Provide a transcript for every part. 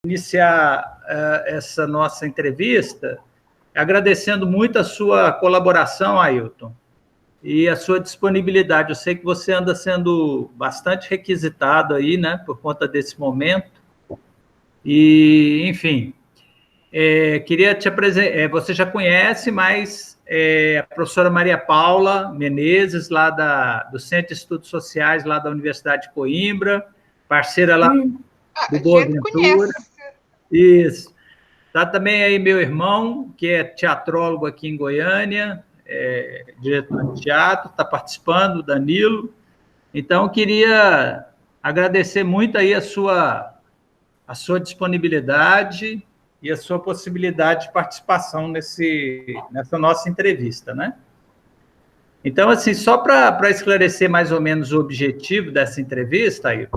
iniciar essa nossa entrevista agradecendo muito a sua colaboração, Ailton, e a sua disponibilidade. Eu sei que você anda sendo bastante requisitado aí, né, por conta desse momento. E, enfim, queria te apresentar. Você já conhece, mas a professora Maria Paula Menezes, lá do Centro de Estudos Sociais, lá da Universidade de Coimbra, parceira lá do Boa Ventura. Isso. Está também aí meu irmão, que é teatrólogo aqui em Goiânia, diretor de teatro, está participando, o Danilo. Então, queria agradecer muito aí a sua disponibilidade e a sua possibilidade de participação nessa nossa entrevista, né? Então, assim, só para esclarecer mais ou menos o objetivo dessa entrevista, aí,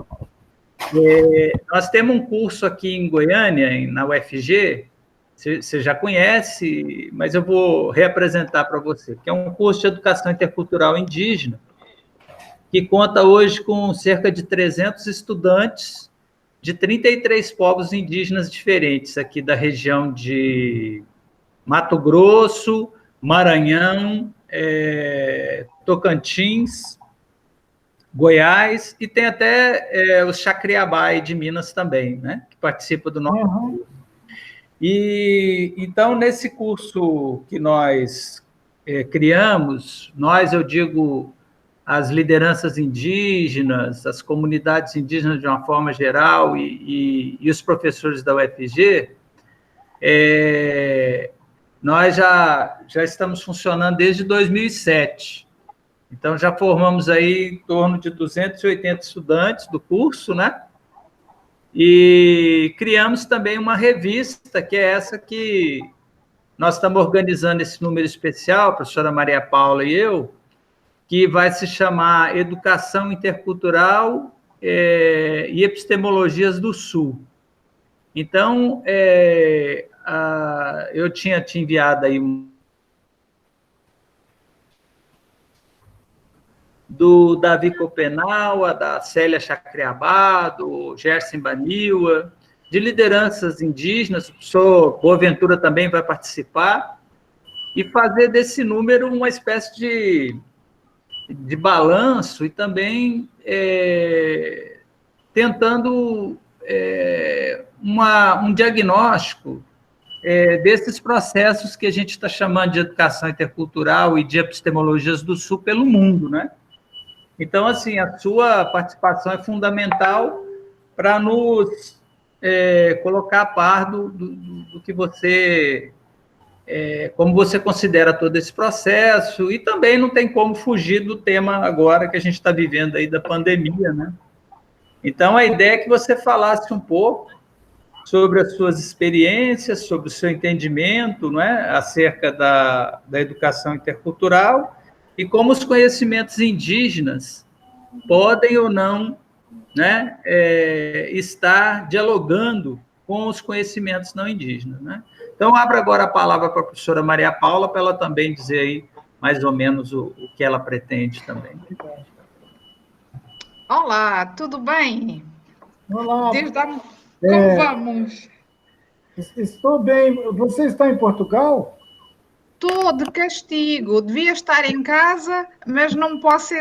nós temos um curso aqui em Goiânia, na UFG, você já conhece, mas eu vou reapresentar para você, que é um curso de Educação Intercultural Indígena, que conta hoje com cerca de 300 estudantes de 33 povos indígenas diferentes, aqui da região de Mato Grosso, Maranhão, Tocantins, Goiás, e tem até os Chacriabai de Minas também, né, que participa do nosso curso. E, então, nesse curso que nós criamos, eu digo, as lideranças indígenas, as comunidades indígenas de uma forma geral e os professores da UFG, nós já estamos funcionando desde 2007. Então, já formamos aí em torno de 280 estudantes do curso, né? E criamos também uma revista, que é essa que nós estamos organizando esse número especial, a professora Maria Paula e eu, que vai se chamar Educação Intercultural e Epistemologias do Sul. Então, eu tinha te enviado aí do Davi Copenau, da Célia Chacriabá, do Gerson Baniwa, de lideranças indígenas, o professor Boaventura também vai participar, e fazer desse número uma espécie de balanço e também tentando um diagnóstico desses processos que a gente está chamando de educação intercultural e de epistemologias do Sul pelo mundo, né? Então, assim, a sua participação é fundamental para nos colocar a par do que você... como você considera todo esse processo, e também não tem como fugir do tema agora que a gente está vivendo aí da pandemia, né? Então, a ideia é que você falasse um pouco sobre as suas experiências, sobre o seu entendimento, não é, acerca da educação intercultural e como os conhecimentos indígenas podem ou não, né, estar dialogando com os conhecimentos não indígenas, né? Então, abro agora a palavra para a professora Maria Paula, para ela também dizer aí mais ou menos o que ela pretende também. Olá, tudo bem? Olá. Como vamos? Estou bem. Você está em Portugal? Estou de castigo. Devia estar em casa, mas não posso.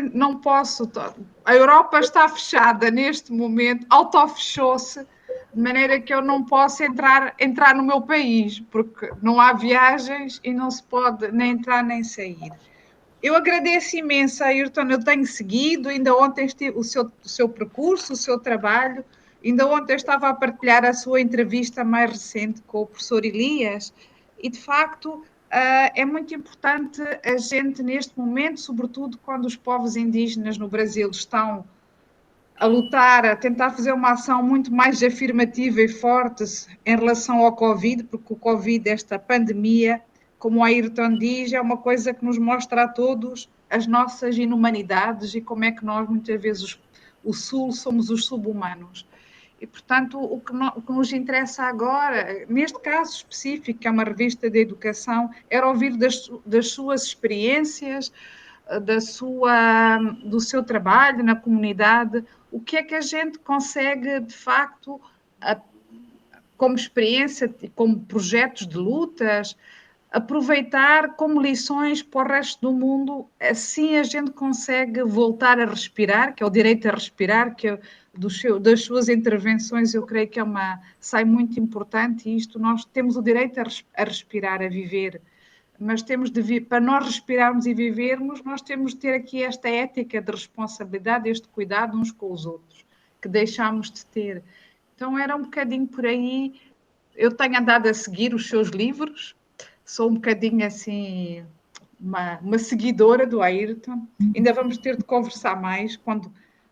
A Europa está fechada neste momento, auto-fechou-se, de maneira que eu não posso entrar no meu país, porque não há viagens e não se pode nem entrar nem sair. Eu agradeço imenso, Ayrton, eu tenho seguido, ainda ontem o seu percurso, o seu trabalho, ainda ontem estava a partilhar a sua entrevista mais recente com o professor Elias, e de facto é muito importante a gente neste momento, sobretudo quando os povos indígenas no Brasil estão a lutar, a tentar fazer uma ação muito mais afirmativa e forte em relação ao Covid, porque o Covid, esta pandemia, como o Ayrton diz, é uma coisa que nos mostra a todos as nossas inumanidades e como é que nós, muitas vezes, o Sul, somos os sub-humanos. E, portanto, o que nos interessa agora, neste caso específico, que é uma revista de educação, era ouvir das suas experiências, do seu trabalho na comunidade, o que é que a gente consegue, de facto, como experiência, como projetos de lutas, aproveitar como lições para o resto do mundo, assim a gente consegue voltar a respirar, que é o direito a respirar, que das suas intervenções eu creio que sai muito importante, e isto nós temos o direito a respirar, a viver, mas temos para nós respirarmos e vivermos, nós temos de ter aqui esta ética de responsabilidade, este cuidado uns com os outros, que deixámos de ter. Então era um bocadinho por aí. Eu tenho andado a seguir os seus livros, sou um bocadinho assim, uma seguidora do Ayrton. Ainda vamos ter de conversar mais quando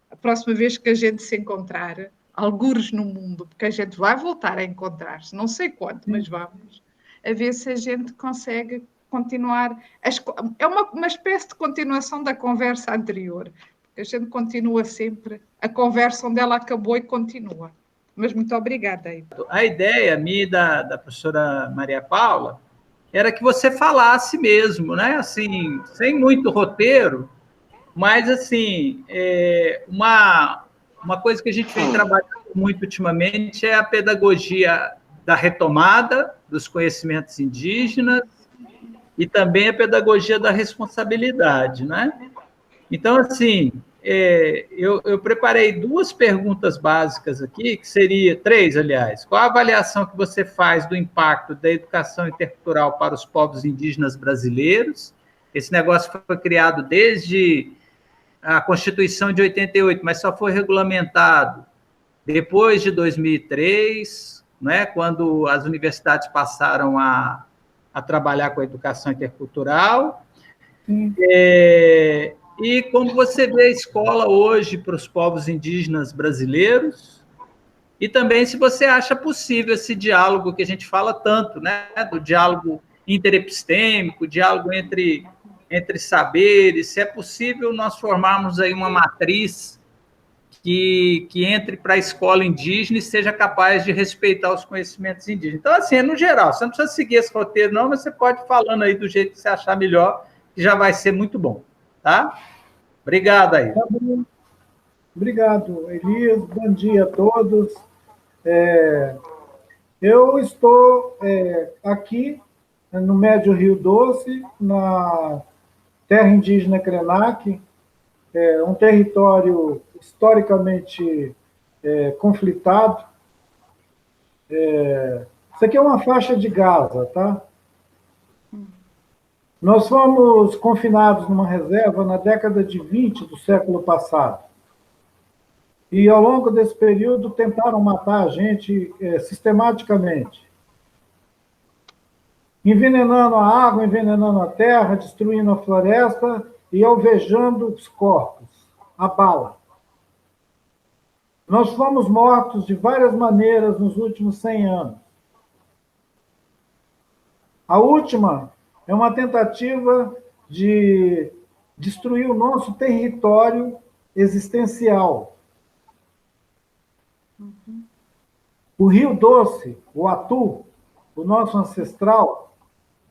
a próxima vez que a gente se encontrar, algures no mundo, porque a gente vai voltar a encontrar-se, não sei quando, mas vamos, a ver se a gente consegue continuar. É uma espécie de continuação da conversa anterior, porque a gente continua sempre, a conversa onde ela acabou e continua. Mas muito obrigada. A ideia minha da professora Maria Paula era que você falasse mesmo, né? Assim, sem muito roteiro, mas assim, uma coisa que a gente vem trabalhando muito ultimamente é a pedagogia da retomada dos conhecimentos indígenas e também a pedagogia da responsabilidade, né? Então, assim, eu preparei 2 perguntas básicas aqui, que seria 3, aliás. Qual a avaliação que você faz do impacto da educação intercultural para os povos indígenas brasileiros? Esse negócio foi criado desde a Constituição de 88, mas só foi regulamentado depois de 2003, né, quando as universidades passaram a trabalhar com a educação intercultural. E como você vê a escola hoje para os povos indígenas brasileiros, e também se você acha possível esse diálogo que a gente fala tanto, né, do diálogo interepistêmico, diálogo entre saberes, se é possível nós formarmos aí uma matriz que entre para a escola indígena e seja capaz de respeitar os conhecimentos indígenas. Então, assim, no geral, você não precisa seguir esse roteiro, não, mas você pode ir falando aí do jeito que você achar melhor, que já vai ser muito bom, tá? Obrigado aí. Tá bom. Obrigado, Elias. Bom dia a todos. Eu estou aqui no Médio Rio Doce, na terra indígena Krenak, um território historicamente conflitado. Isso aqui é uma faixa de Gaza, tá? Nós fomos confinados numa reserva na década de 20 do século passado. E, ao longo desse período, tentaram matar a gente sistematicamente. Envenenando a água, envenenando a terra, destruindo a floresta e alvejando os corpos, a bala. Nós fomos mortos de várias maneiras nos últimos 100 anos. A última é uma tentativa de destruir o nosso território existencial. O Rio Doce, o Atu, o nosso ancestral,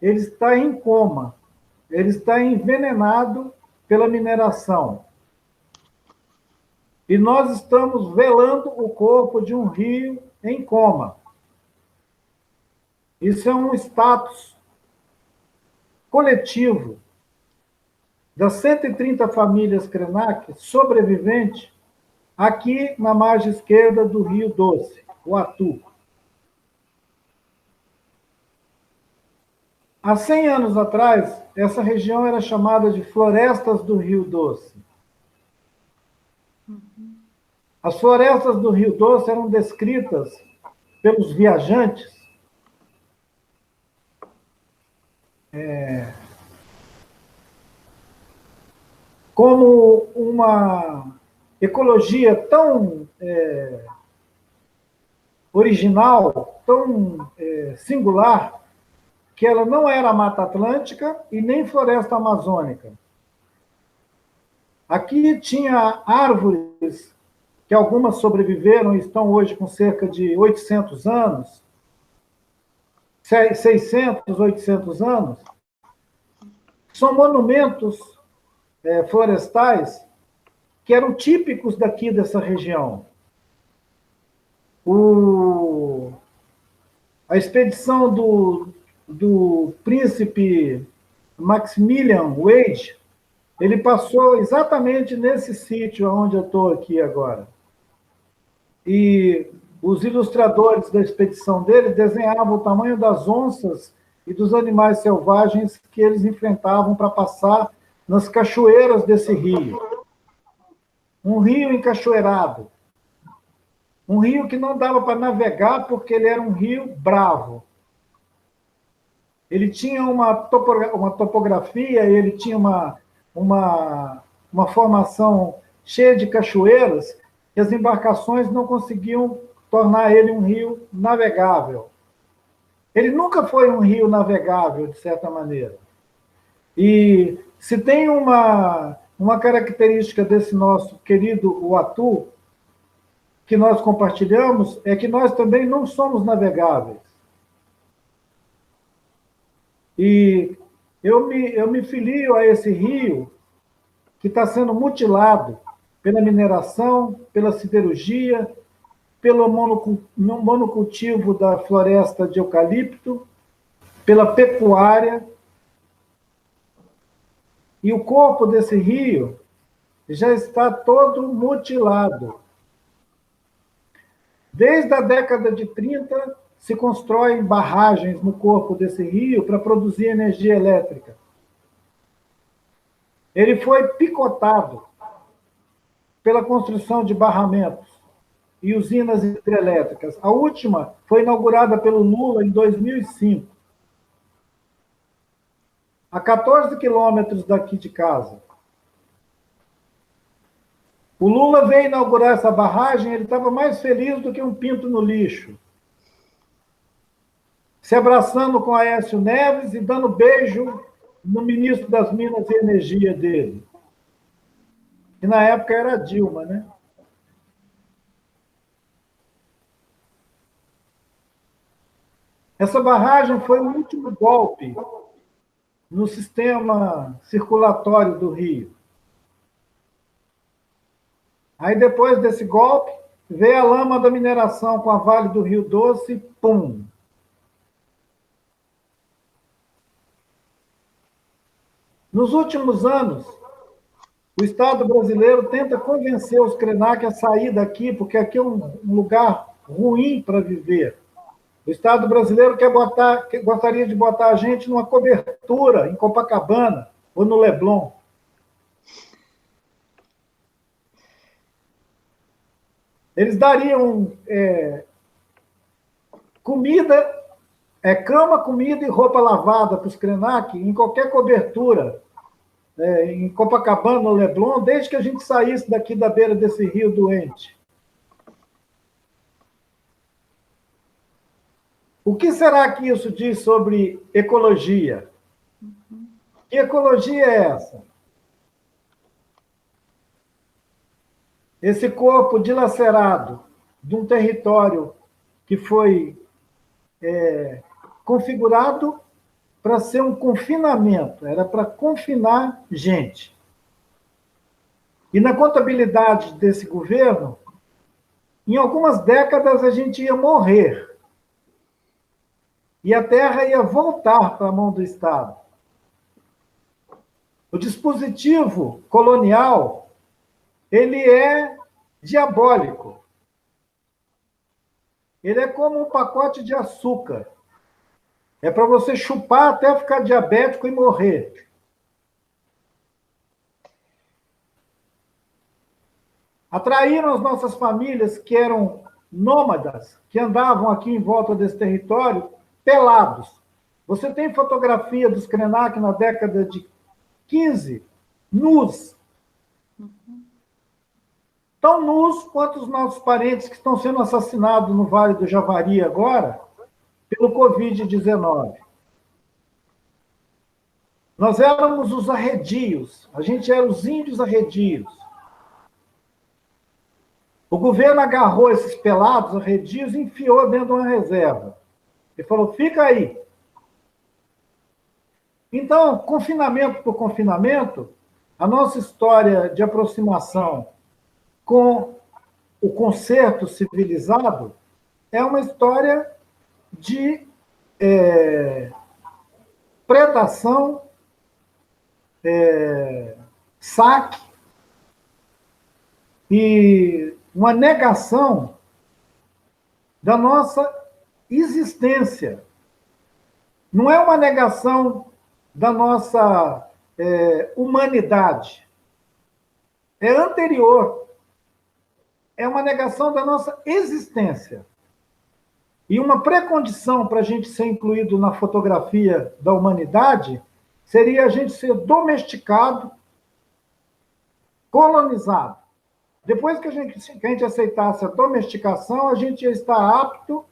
ele está em coma, ele está envenenado pela mineração. E nós estamos velando o corpo de um rio em coma. Isso é um status coletivo das 130 famílias Krenak sobreviventes aqui na margem esquerda do Rio Doce, o Atu. Há 100 anos atrás, essa região era chamada de Florestas do Rio Doce. As florestas do Rio Doce eram descritas pelos viajantes como uma ecologia tão original, tão singular, que ela não era Mata Atlântica e nem floresta amazônica. Aqui tinha árvores, que algumas sobreviveram e estão hoje com cerca de 800 anos, 600, 800 anos. São monumentos florestais que eram típicos daqui dessa região. a expedição do príncipe Maximilian Wade, ele passou exatamente nesse sítio onde eu estou aqui agora. E os ilustradores da expedição dele desenhavam o tamanho das onças e dos animais selvagens que eles enfrentavam para passar nas cachoeiras desse rio. Um rio encachoeirado. Um rio que não dava para navegar porque ele era um rio bravo. Ele tinha uma topografia, ele tinha uma formação cheia de cachoeiras, e as embarcações não conseguiam tornar ele um rio navegável. Ele nunca foi um rio navegável, de certa maneira. E se tem uma característica desse nosso querido Uatu, que nós compartilhamos, é que nós também não somos navegáveis. E eu me filio a esse rio que está sendo mutilado pela mineração, pela siderurgia, pelo monocultivo da floresta de eucalipto, pela pecuária. E o corpo desse rio já está todo mutilado. Desde a década de 30, se constroem barragens no corpo desse rio para produzir energia elétrica. Ele foi picotado pela construção de barramentos e usinas hidrelétricas. A última foi inaugurada pelo Lula em 2005, a 14 quilômetros daqui de casa. O Lula veio inaugurar essa barragem, ele estava mais feliz do que um pinto no lixo, se abraçando com Aécio Neves e dando beijo no ministro das Minas e Energia dele. Que na época era Dilma, né? Essa barragem foi o último golpe no sistema circulatório do Rio. Aí, depois desse golpe, veio a lama da mineração com a Vale do Rio Doce, pum! Nos últimos anos, o Estado brasileiro tenta convencer os Krenak a sair daqui, porque aqui é um lugar ruim para viver. O Estado brasileiro gostaria de botar a gente numa cobertura em Copacabana ou no Leblon. Eles dariam comida, cama, comida e roupa lavada para os Krenak em qualquer cobertura, em Copacabana ou Leblon, desde que a gente saísse daqui da beira desse rio doente. O que será que isso diz sobre ecologia? Que ecologia é essa? Esse corpo dilacerado de um território que foi configurado para ser um confinamento, era para confinar gente. E na contabilidade desse governo, em algumas décadas a gente ia morrer. E a terra ia voltar para a mão do Estado. O dispositivo colonial, ele é diabólico. Ele é como um pacote de açúcar. É para você chupar até ficar diabético e morrer. Atraíram as nossas famílias que eram nômadas, que andavam aqui em volta desse território, pelados. Você tem fotografia dos Krenak na década de 15, nus. Tão nus quanto os nossos parentes que estão sendo assassinados no Vale do Javari agora, pelo Covid-19. Nós éramos os arredios, a gente era os índios arredios. O governo agarrou esses pelados arredios e enfiou dentro de uma reserva. Ele falou, fica aí. Então, confinamento por confinamento, a nossa história de aproximação com o concerto civilizado é uma história de predação, saque e uma negação da nossa existência. Não é uma negação da nossa humanidade. É anterior. É uma negação da nossa existência. E uma pré-condição para a gente ser incluído na fotografia da humanidade seria a gente ser domesticado, colonizado. Depois que a gente aceitasse a domesticação, a gente ia estar apto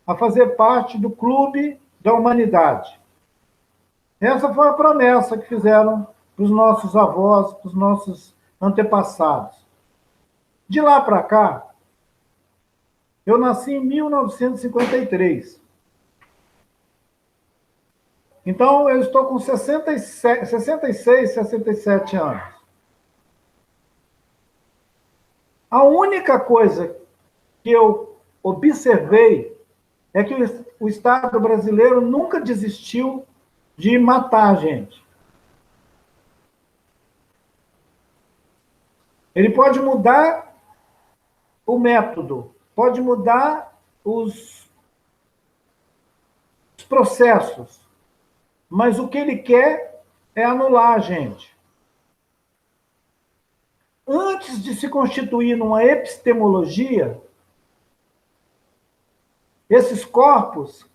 a fazer parte do clube da humanidade. Essa foi a promessa que fizeram para os nossos avós, para os nossos antepassados. De lá para cá, eu nasci em 1953. Então, eu estou com 66, 67 anos. A única coisa que eu observei é que o Estado brasileiro nunca desistiu de matar a gente. Ele pode mudar o método, pode mudar os processos, mas o que ele quer é anular a gente. Antes de se constituir numa epistemologia, esses corpos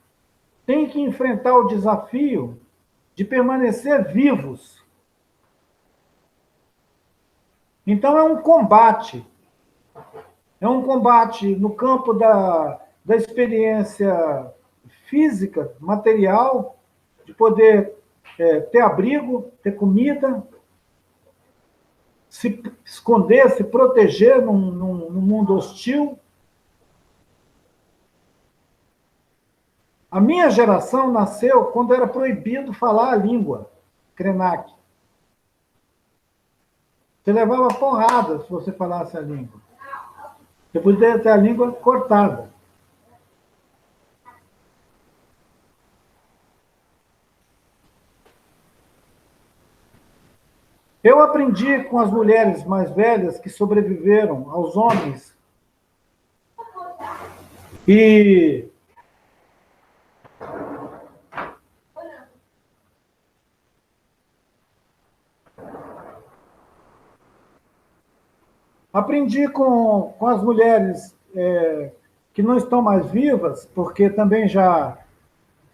têm que enfrentar o desafio de permanecer vivos. Então, é um combate. É um combate no campo da experiência física, material, de poder ter abrigo, ter comida, se esconder, se proteger num mundo hostil. A minha geração nasceu quando era proibido falar a língua Krenak. Você levava porrada se você falasse a língua. Você podia ter a língua cortada. Eu aprendi com as mulheres mais velhas que sobreviveram aos homens e aprendi com as mulheres que não estão mais vivas, porque também já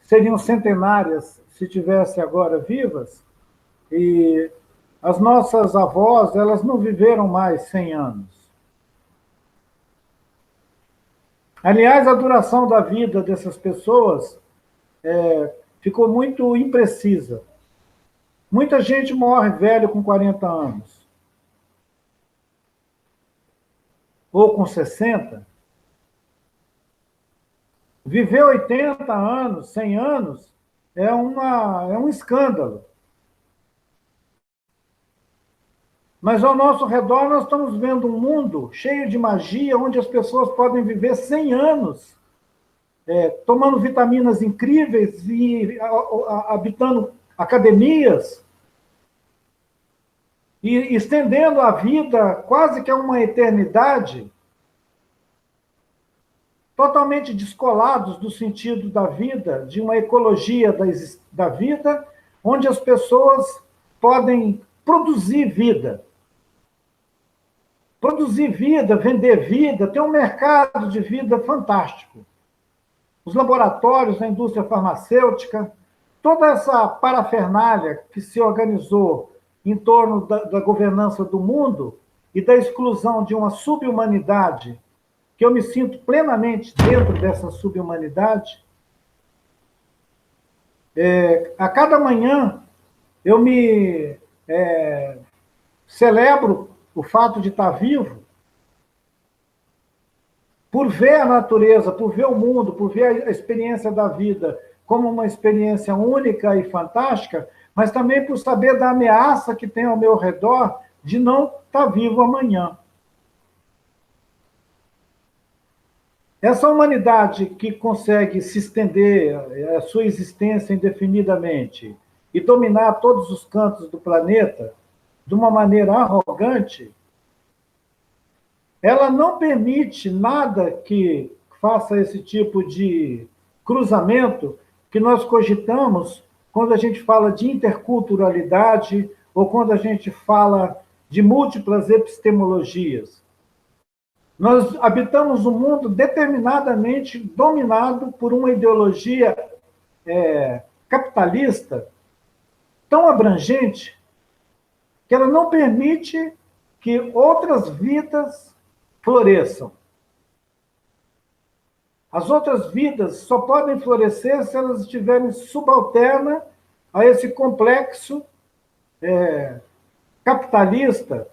seriam centenárias se tivessem agora vivas, e as nossas avós, elas não viveram mais 100 anos. Aliás, a duração da vida dessas pessoas ficou muito imprecisa. Muita gente morre velho com 40 anos. Ou com 60. Viver 80 anos, 100 anos, é um escândalo. Mas ao nosso redor nós estamos vendo um mundo cheio de magia, onde as pessoas podem viver 100 anos, tomando vitaminas incríveis e habitando academias, e estendendo a vida quase que a uma eternidade, totalmente descolados do sentido da vida, de uma ecologia da vida, onde as pessoas podem produzir vida. Produzir vida, vender vida, ter um mercado de vida fantástico. Os laboratórios, a indústria farmacêutica, toda essa parafernália que se organizou em torno da governança do mundo e da exclusão de uma subhumanidade, que eu me sinto plenamente dentro dessa subhumanidade. A cada manhã eu me celebro o fato de estar vivo, por ver a natureza, por ver o mundo, por ver a experiência da vida como uma experiência única e fantástica, mas também por saber da ameaça que tem ao meu redor de não estar vivo amanhã. Essa humanidade que consegue se estender a sua existência indefinidamente e dominar todos os cantos do planeta de uma maneira arrogante, ela não permite nada que faça esse tipo de cruzamento que nós cogitamos quando a gente fala de interculturalidade ou quando a gente fala de múltiplas epistemologias. Nós habitamos um mundo determinadamente dominado por uma ideologia capitalista tão abrangente que ela não permite que outras vidas floresçam. As outras vidas só podem florescer se elas estiverem subalternas a esse complexo capitalista,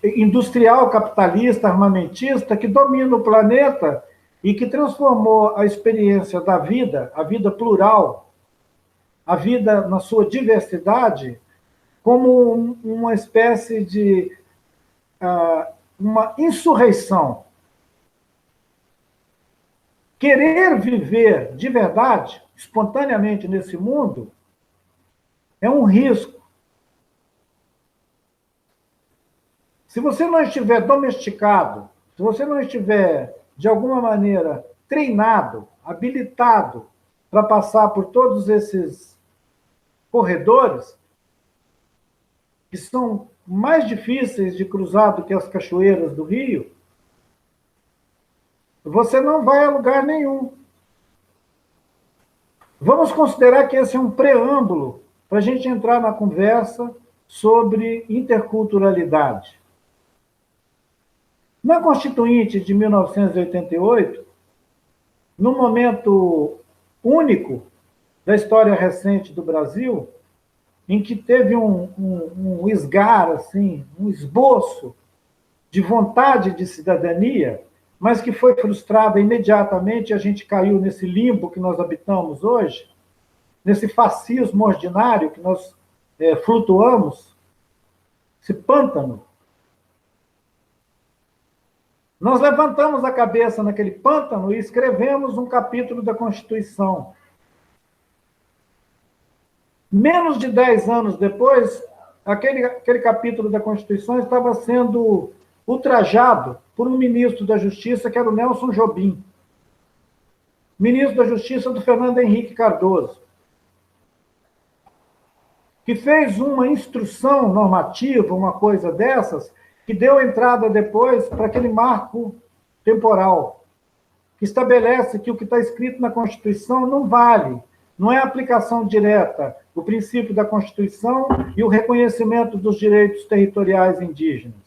industrial capitalista, armamentista, que domina o planeta e que transformou a experiência da vida, a vida plural, a vida na sua diversidade, como uma espécie de uma insurreição. Querer viver de verdade, espontaneamente nesse mundo, é um risco. Se você não estiver domesticado, se você não estiver, de alguma maneira, treinado, habilitado para passar por todos esses corredores, que são mais difíceis de cruzar do que as cachoeiras do Rio, você não vai a lugar nenhum. Vamos considerar que esse é um preâmbulo para a gente entrar na conversa sobre interculturalidade. Na Constituinte de 1988, num momento único da história recente do Brasil, em que teve um esgar, assim, um esboço de vontade de cidadania, mas que foi frustrada imediatamente, e a gente caiu nesse limbo que nós habitamos hoje, nesse fascismo ordinário que nós flutuamos, esse pântano. Nós levantamos a cabeça naquele pântano e escrevemos um capítulo da Constituição. Menos de 10 anos depois, aquele capítulo da Constituição estava sendo ultrajado por um ministro da Justiça, que era o Nelson Jobim, ministro da Justiça do Fernando Henrique Cardoso, que fez uma instrução normativa, uma coisa dessas, que deu entrada depois para aquele marco temporal, que estabelece que o que está escrito na Constituição não vale, não é aplicação direta do princípio da Constituição e o reconhecimento dos direitos territoriais indígenas.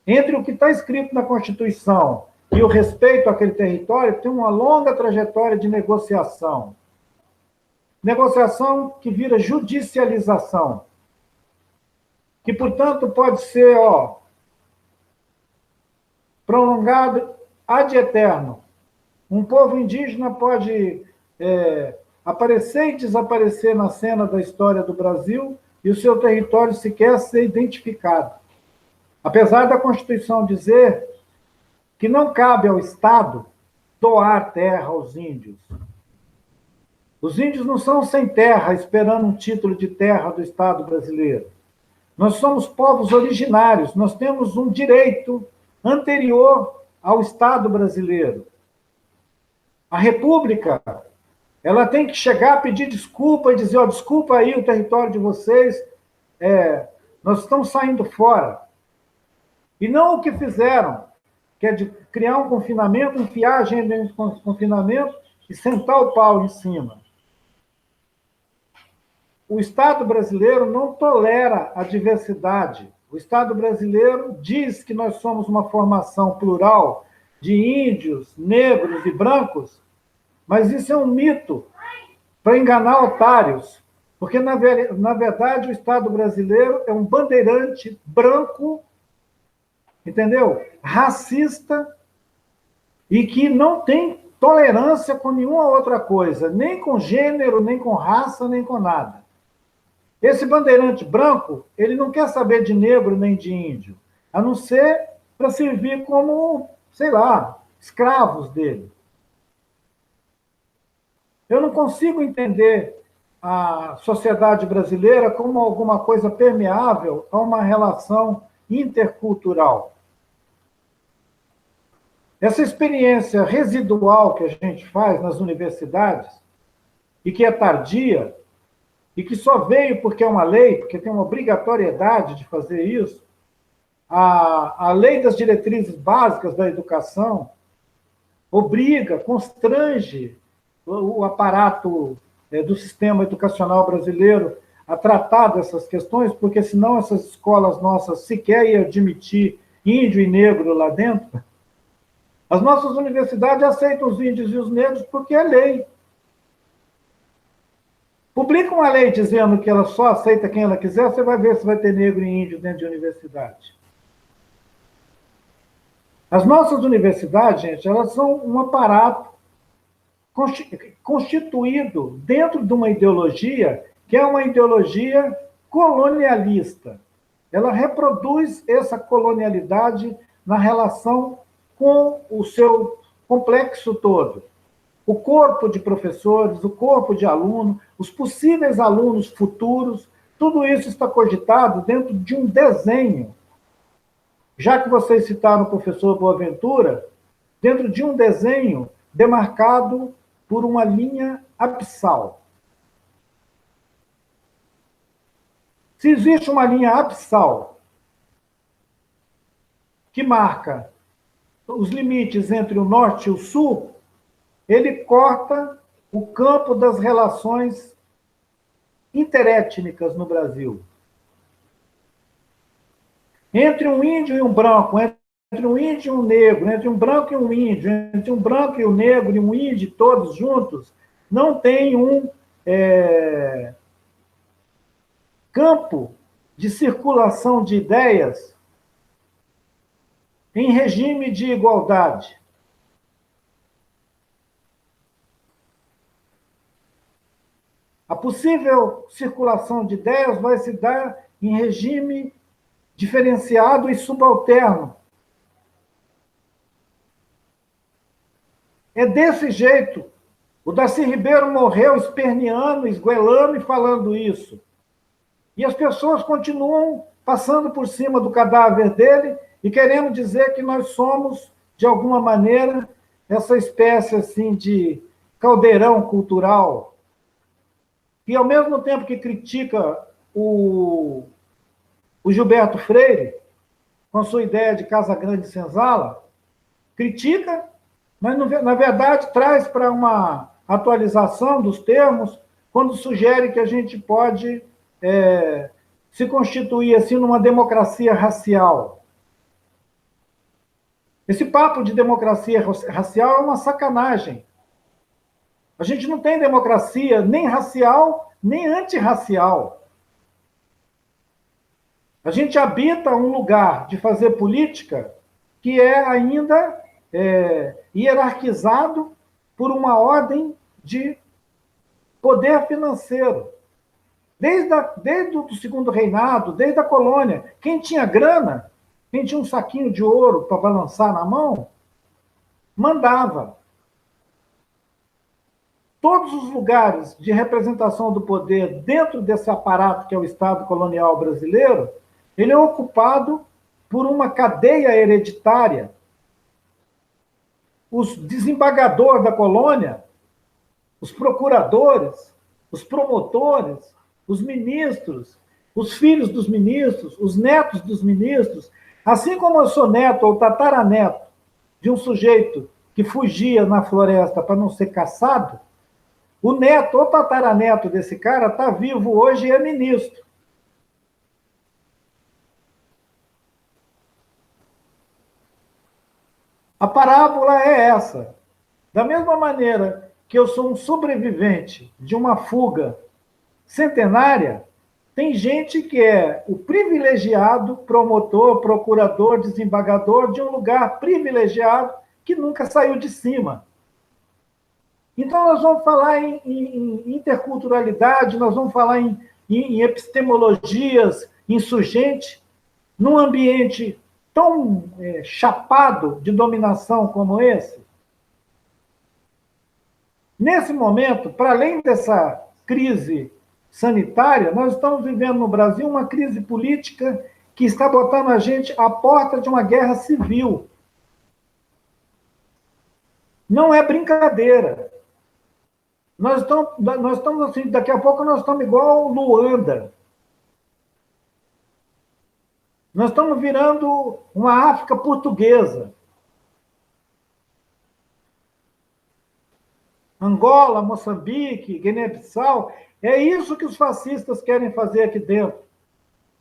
Entre o que está escrito na Constituição e o respeito àquele território, tem uma longa trajetória de negociação. Negociação que vira judicialização, que, portanto, pode ser prolongado ad eterno. Um povo indígena pode aparecer e desaparecer na cena da história do Brasil e o seu território sequer ser identificado. Apesar da Constituição dizer que não cabe ao Estado doar terra aos índios. Os índios não são sem terra, esperando um título de terra do Estado brasileiro. Nós somos povos originários, nós temos um direito anterior ao Estado brasileiro. A República, ela tem que chegar, pedir desculpa e dizer, desculpa aí o território de vocês, nós estamos saindo fora. E não o que fizeram, que é de criar um confinamento, enfiar a gente dentro do confinamento e sentar o pau em cima. O Estado brasileiro não tolera a diversidade. O Estado brasileiro diz que nós somos uma formação plural de índios, negros e brancos, mas isso é um mito para enganar otários, porque, na verdade, o Estado brasileiro é um bandeirante branco, entendeu? Racista, e que não tem tolerância com nenhuma outra coisa, nem com gênero, nem com raça, nem com nada. Esse bandeirante branco, ele não quer saber de negro nem de índio, a não ser para servir como sei lá, escravos dele. Eu não consigo entender a sociedade brasileira como alguma coisa permeável a uma relação intercultural. Essa experiência residual que a gente faz nas universidades, e que é tardia, e que só veio porque é uma lei, porque tem uma obrigatoriedade de fazer isso, a lei das diretrizes básicas da educação obriga, constrange o aparato do sistema educacional brasileiro a tratar dessas questões, porque senão essas escolas nossas sequer iam admitir índio e negro lá dentro. As nossas universidades aceitam os índios e os negros porque é lei. Publica uma lei dizendo que ela só aceita quem ela quiser, você vai ver se vai ter negro e índio dentro de universidade. As nossas universidades, gente, elas são um aparato constituído dentro de uma ideologia que é uma ideologia colonialista. Ela reproduz essa colonialidade na relação com o seu complexo todo. O corpo de professores, o corpo de alunos, os possíveis alunos futuros, tudo isso está cogitado dentro de um desenho. Já que vocês citaram o professor Boaventura, dentro de um desenho demarcado por uma linha abissal. Se existe uma linha abissal que marca os limites entre o norte e o sul, ele corta o campo das relações interétnicas no Brasil. Entre um índio e um branco, entre um índio e um negro, entre um branco e um índio, entre um branco e um negro e um índio, todos juntos, não tem um campo de circulação de ideias em regime de igualdade. A possível circulação de ideias vai se dar em regime diferenciado e subalterno. É desse jeito. O Darcy Ribeiro morreu esperneando, esguelando e falando isso. E as pessoas continuam passando por cima do cadáver dele e querendo dizer que nós somos, de alguma maneira, essa espécie assim de caldeirão cultural, que, ao mesmo tempo que critica o Gilberto Freire, com a sua ideia de Casa Grande e Senzala, critica, mas, na verdade, traz para uma atualização dos termos, quando sugere que a gente pode se constituir assim numa democracia racial. Esse papo de democracia racial é uma sacanagem. A gente não tem democracia nem racial, nem antirracial. A gente habita um lugar de fazer política que é ainda hierarquizado por uma ordem de poder financeiro. Desde o Segundo Reinado, desde a colônia, quem tinha grana, quem tinha um saquinho de ouro para balançar na mão, mandava. Todos os lugares de representação do poder dentro desse aparato que é o Estado colonial brasileiro, ele é ocupado por uma cadeia hereditária. Os desembargadores da colônia, os procuradores, os promotores, os ministros, os filhos dos ministros, os netos dos ministros, assim como eu sou neto ou tataraneto de um sujeito que fugia na floresta para não ser caçado, o neto ou tataraneto desse cara está vivo hoje e é ministro. A parábola é essa. Da mesma maneira que eu sou um sobrevivente de uma fuga centenária, tem gente que é o privilegiado, promotor, procurador, desembargador de um lugar privilegiado que nunca saiu de cima. Então, nós vamos falar em interculturalidade, nós vamos falar em epistemologias insurgentes, num ambiente tão chapado de dominação como esse? Nesse momento, para além dessa crise sanitária, nós estamos vivendo no Brasil uma crise política que está botando a gente à porta de uma guerra civil. Não é brincadeira. Nós estamos assim, daqui a pouco nós estamos igual Luanda. Nós estamos virando uma África portuguesa. Angola, Moçambique, Guiné-Bissau, é isso que os fascistas querem fazer aqui dentro.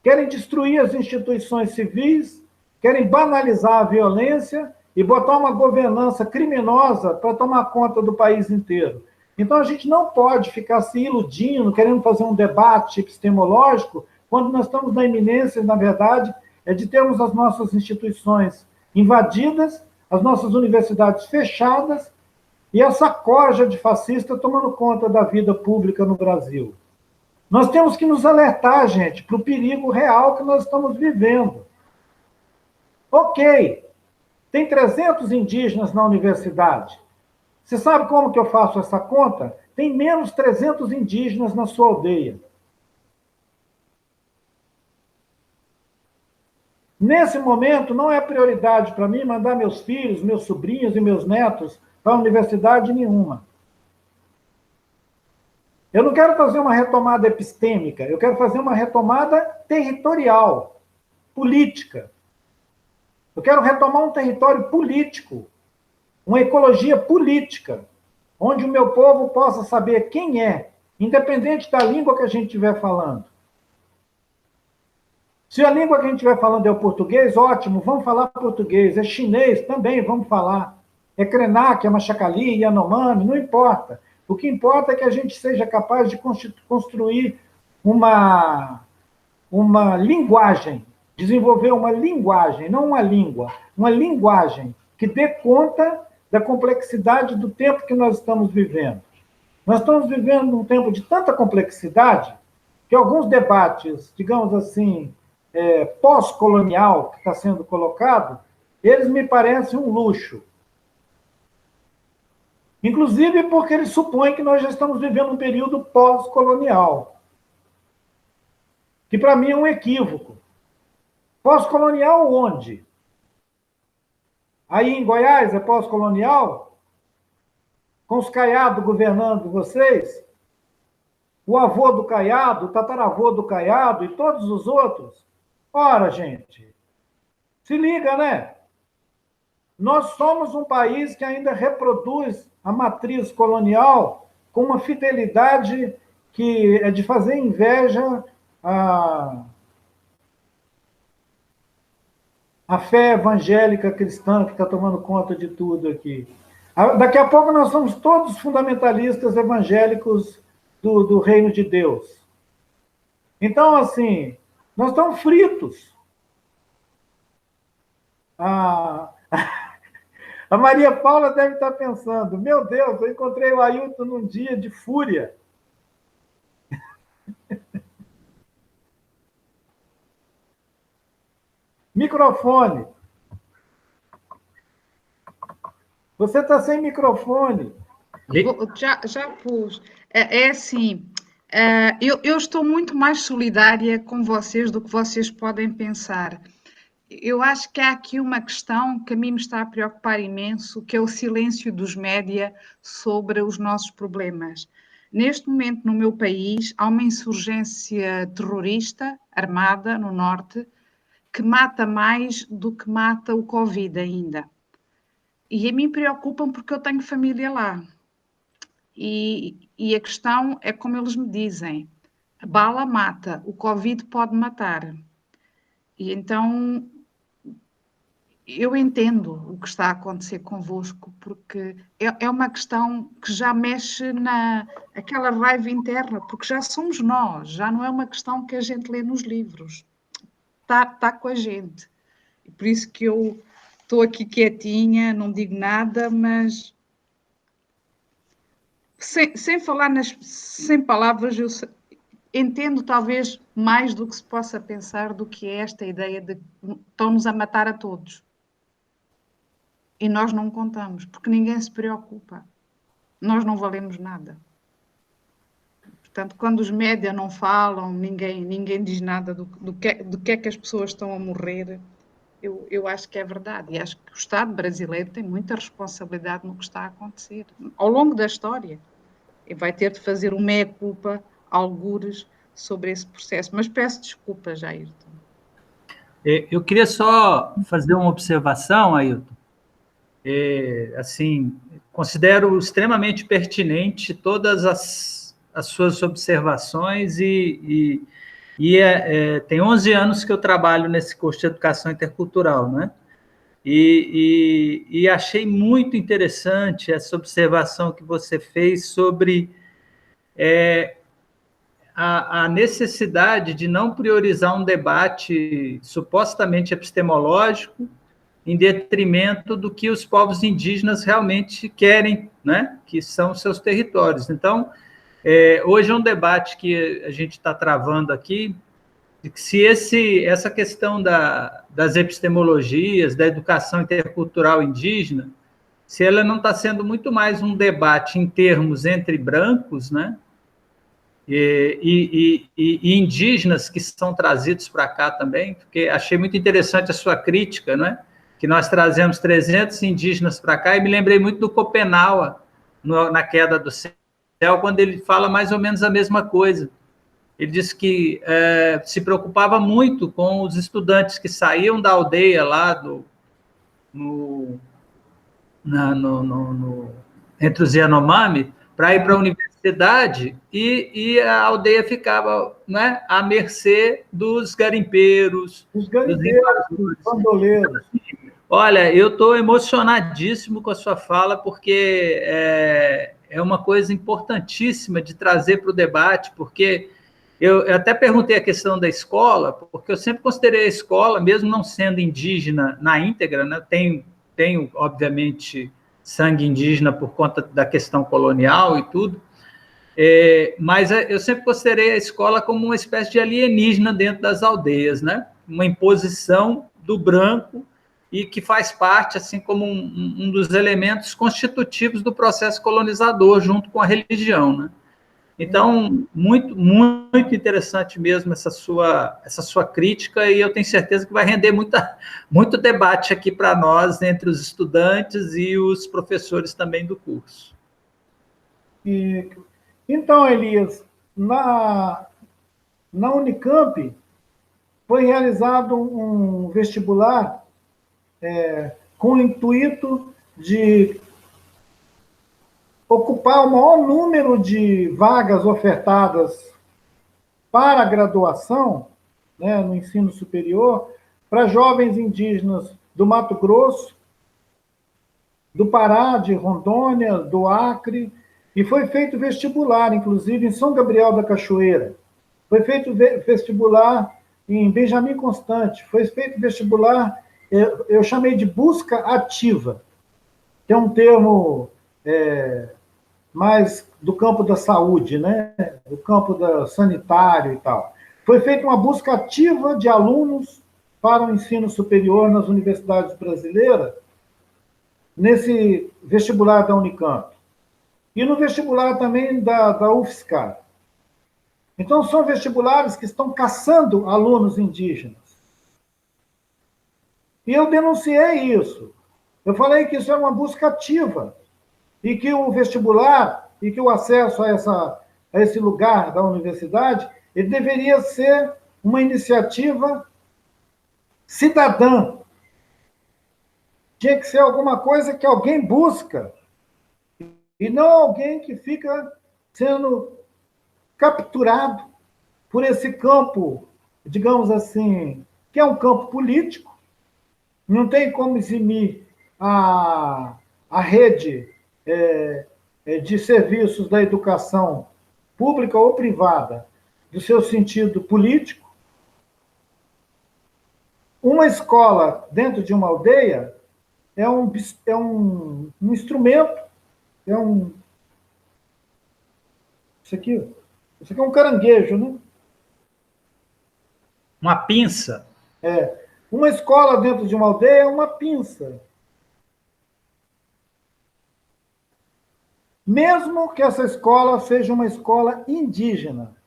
Querem destruir as instituições civis, querem banalizar a violência e botar uma governança criminosa para tomar conta do país inteiro. Então, a gente não pode ficar se iludindo, querendo fazer um debate epistemológico, quando nós estamos na iminência, na verdade, de termos as nossas instituições invadidas, as nossas universidades fechadas e essa corja de fascista tomando conta da vida pública no Brasil. Nós temos que nos alertar, gente, para o perigo real que nós estamos vivendo. Ok, tem 300 indígenas na universidade. Você sabe como que eu faço essa conta? Tem menos 300 indígenas na sua aldeia. Nesse momento, não é prioridade para mim mandar meus filhos, meus sobrinhos e meus netos para a universidade nenhuma. Eu não quero fazer uma retomada epistêmica, eu quero fazer uma retomada territorial, política. Eu quero retomar um território político, uma ecologia política, onde o meu povo possa saber quem é, independente da língua que a gente estiver falando. Se a língua que a gente estiver falando é o português, ótimo, vamos falar português. É chinês, também vamos falar. É Krenak, é Machacali, Yanomami, não importa. O que importa é que a gente seja capaz de construir uma linguagem, desenvolver uma linguagem, não uma língua, uma linguagem que dê conta da complexidade do tempo que nós estamos vivendo. Nós estamos vivendo um tempo de tanta complexidade que alguns debates, digamos assim, pós-colonial que está sendo colocado, eles me parecem um luxo. Inclusive porque eles supõem que nós já estamos vivendo um período pós-colonial, que para mim é um equívoco. Pós-colonial onde? Aí em Goiás é pós-colonial? Com os Caiado governando vocês? O avô do Caiado, o tataravô do Caiado e todos os outros? Ora, gente, se liga, né? Nós somos um país que ainda reproduz a matriz colonial com uma fidelidade que é de fazer inveja à fé evangélica cristã que está tomando conta de tudo aqui. Daqui a pouco nós somos todos fundamentalistas evangélicos do reino de Deus. Então, assim, nós estamos fritos. A Maria Paula deve estar pensando, meu Deus, eu encontrei o Ailton num dia de fúria. Microfone. Você está sem microfone. Já pus. É assim, eu estou muito mais solidária com vocês do que vocês podem pensar. Eu acho que há aqui uma questão que a mim me está a preocupar imenso, que é o silêncio dos média sobre os nossos problemas. Neste momento, no meu país, há uma insurgência terrorista armada no norte que mata mais do que mata o Covid ainda. E a mim preocupam porque eu tenho família lá. E a questão é como eles me dizem, a bala mata, o Covid pode matar. E então eu entendo o que está a acontecer convosco, porque é uma questão que já mexe aquela raiva interna, porque já somos nós, já não é uma questão que a gente lê nos livros, está com a gente. E por isso que eu estou aqui quietinha, não digo nada, mas sem falar sem palavras, entendo talvez mais do que se possa pensar do que é esta ideia de que estão-nos a matar a todos. E nós não contamos, porque ninguém se preocupa. Nós não valemos nada. Portanto, quando os média não falam, ninguém diz nada do que é que as pessoas estão a morrer, eu acho que é verdade. E acho que o Estado brasileiro tem muita responsabilidade no que está a acontecer, ao longo da história. E vai ter de fazer uma meia-culpa, algures, sobre esse processo. Mas peço desculpa, Jairton. Eu queria só fazer uma observação, Ailton. Assim, considero extremamente pertinente todas as suas observações tem 11 anos que eu trabalho nesse curso de Educação Intercultural, né? E achei muito interessante essa observação que você fez sobre a necessidade de não priorizar um debate supostamente epistemológico em detrimento do que os povos indígenas realmente querem, né? Que são seus territórios. Então, hoje é um debate que a gente está travando aqui, de que se essa questão das epistemologias, da educação intercultural indígena, se ela não está sendo muito mais um debate em termos entre brancos, né? E indígenas que são trazidos para cá também, porque achei muito interessante a sua crítica, né? Que nós trazemos 300 indígenas para cá, e me lembrei muito do Copenaua, na Queda do Céu, quando ele fala mais ou menos a mesma coisa. Ele disse que se preocupava muito com os estudantes que saíam da aldeia lá entre os Yanomami para ir para a universidade, e a aldeia ficava, né, à mercê dos garimpeiros, dos bandoleiros. Olha, eu estou emocionadíssimo com a sua fala, porque é uma coisa importantíssima de trazer para o debate, porque eu até perguntei a questão da escola, porque eu sempre considerei a escola, mesmo não sendo indígena na íntegra, né? Tenho, obviamente, sangue indígena por conta da questão colonial e tudo, mas eu sempre considerei a escola como uma espécie de alienígena dentro das aldeias, né? Uma imposição do branco, e que faz parte, assim, como um dos elementos constitutivos do processo colonizador, junto com a religião, né? Então, muito, muito interessante mesmo essa sua crítica, e eu tenho certeza que vai render muito debate aqui para nós, entre os estudantes e os professores também do curso. Então, Elias, na Unicamp foi realizado um vestibular com o intuito de ocupar o maior número de vagas ofertadas para a graduação, né, no ensino superior, para jovens indígenas do Mato Grosso, do Pará, de Rondônia, do Acre, e foi feito vestibular, inclusive, em São Gabriel da Cachoeira. Foi feito vestibular em Benjamin Constant, foi feito vestibular, eu chamei de busca ativa, que é um termo mais do campo da saúde, né? Do campo sanitário e tal. Foi feita uma busca ativa de alunos para o ensino superior nas universidades brasileiras, nesse vestibular da Unicamp. E no vestibular também da UFSCar. Então, são vestibulares que estão caçando alunos indígenas. E eu denunciei isso. Eu falei que isso é uma busca ativa, e que o vestibular e que o acesso a esse lugar da universidade, ele deveria ser uma iniciativa cidadã. Tinha que ser alguma coisa que alguém busca, e não alguém que fica sendo capturado por esse campo, digamos assim, que é um campo político. Não tem como eximir a rede de serviços da educação pública ou privada do seu sentido político. Uma escola dentro de uma aldeia é um instrumento, isso aqui é um caranguejo, né? Uma pinça. Uma escola dentro de uma aldeia é uma pinça. Mesmo que essa escola seja uma escola indígena.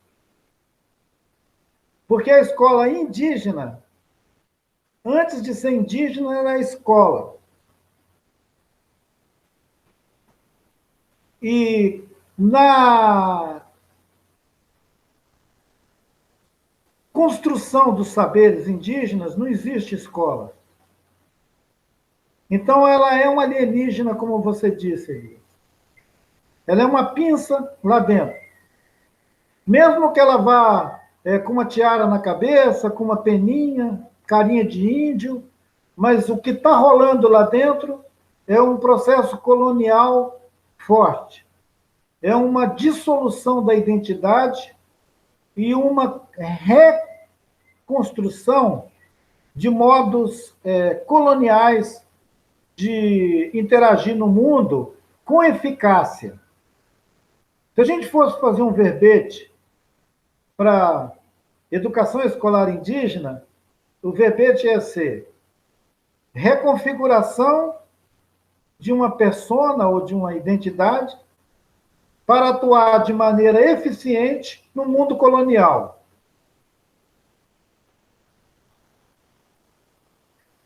Porque a escola indígena, antes de ser indígena, era a escola. E na construção dos saberes indígenas não existe escola. Então, ela é um alienígena, como você disse. Ela é uma pinça lá dentro. Mesmo que ela vá com uma tiara na cabeça, com uma peninha, carinha de índio, mas o que está rolando lá dentro é um processo colonial forte. É uma dissolução da identidade e uma reconstrução de modos coloniais de interagir no mundo com eficácia. Se a gente fosse fazer um verbete para educação escolar indígena, o verbete ia ser reconfiguração de uma persona ou de uma identidade para atuar de maneira eficiente no mundo colonial.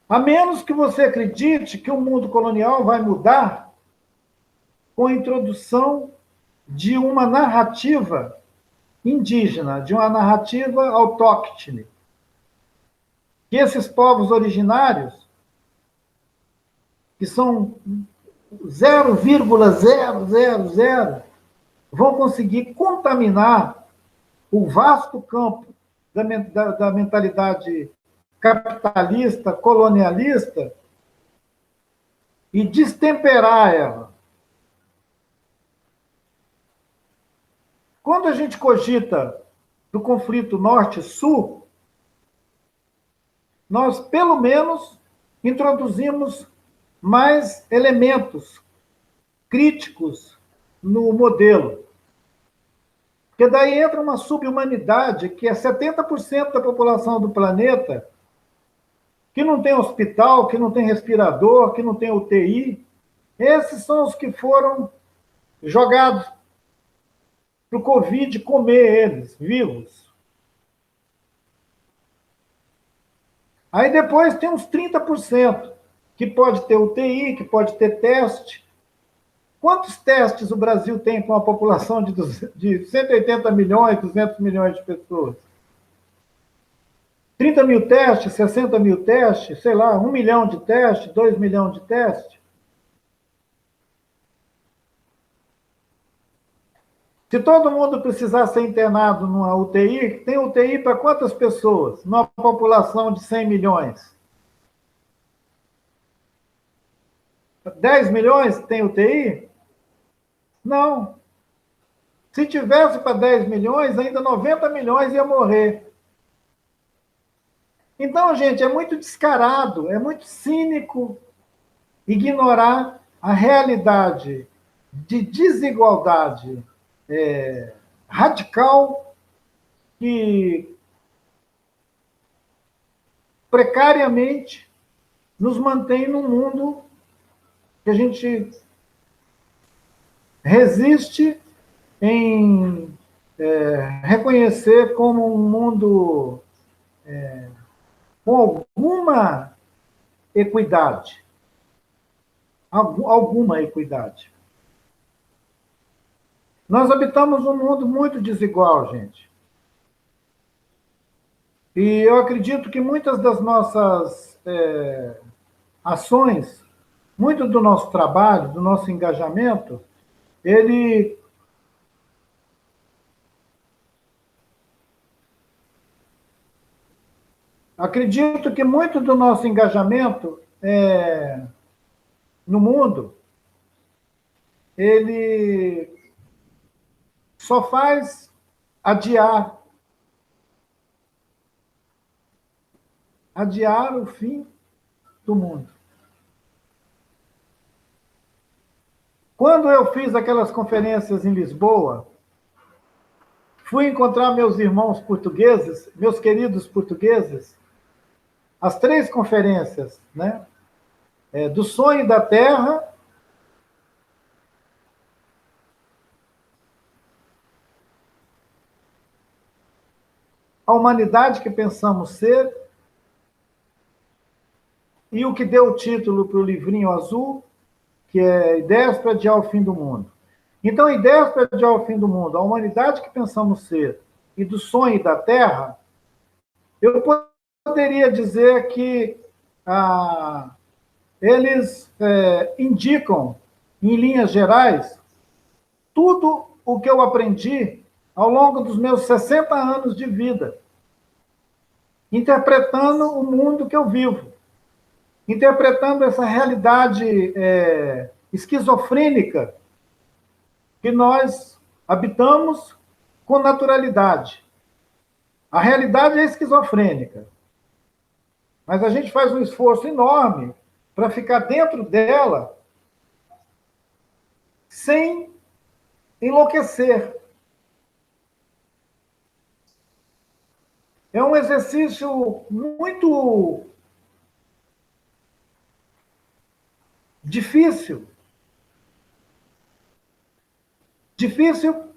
A menos que você acredite que o mundo colonial vai mudar com a introdução de uma narrativa indígena, de uma narrativa autóctone. Que esses povos originários, que são 0,000, vão conseguir contaminar o vasto campo da mentalidade capitalista, colonialista, e destemperar ela. Quando a gente cogita do conflito norte-sul, nós, pelo menos, introduzimos mais elementos críticos no modelo. Porque daí entra uma sub-humanidade, que é 70% da população do planeta, que não tem hospital, que não tem respirador, que não tem UTI. Esses são os que foram jogados para o Covid comer eles, vivos. Aí depois tem uns 30%, que pode ter UTI, que pode ter teste. Quantos testes o Brasil tem com a população de 180 milhões, 200 milhões de pessoas? 30 mil testes, 60 mil testes, sei lá, 1 milhão de testes, 2 milhões de testes. Se todo mundo precisar ser internado numa UTI, tem UTI para quantas pessoas? Numa população de 100 milhões? 10 milhões tem UTI? Não. Se tivesse para 10 milhões, ainda 90 milhões ia morrer. Então, gente, é muito descarado, é muito cínico ignorar a realidade de desigualdade radical que precariamente nos mantém num mundo que a gente resiste em reconhecer como um mundo com alguma equidade. Alguma equidade. Nós habitamos um mundo muito desigual, gente. E eu acredito que muitas das nossas ações, muito do nosso trabalho, do nosso engajamento, ele acredito que muito do nosso engajamento no mundo, ele só faz adiar o fim do mundo. Quando eu fiz aquelas conferências em Lisboa, fui encontrar meus irmãos portugueses, meus queridos portugueses, as 3 conferências, né? Do sonho da terra, a humanidade que pensamos ser, e o que deu o título para o livrinho azul, que é Ideias para Adiar o Fim do Mundo. Então, Ideias para Adiar o Fim do Mundo, a humanidade que pensamos ser e do sonho da Terra, eu poderia dizer que eles indicam, em linhas gerais, tudo o que eu aprendi ao longo dos meus 60 anos de vida, interpretando o mundo que eu vivo, interpretando essa realidade esquizofrênica que nós habitamos com naturalidade. A realidade é esquizofrênica, mas a gente faz um esforço enorme para ficar dentro dela sem enlouquecer. É um exercício muito difícil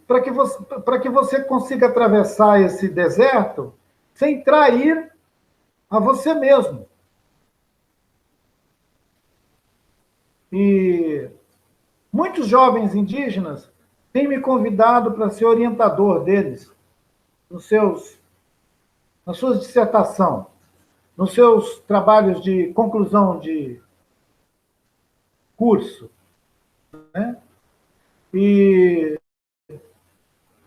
para que você consiga atravessar esse deserto sem trair a você mesmo. E muitos jovens indígenas têm me convidado para ser orientador deles na sua dissertação, nos seus trabalhos de conclusão de curso, né? E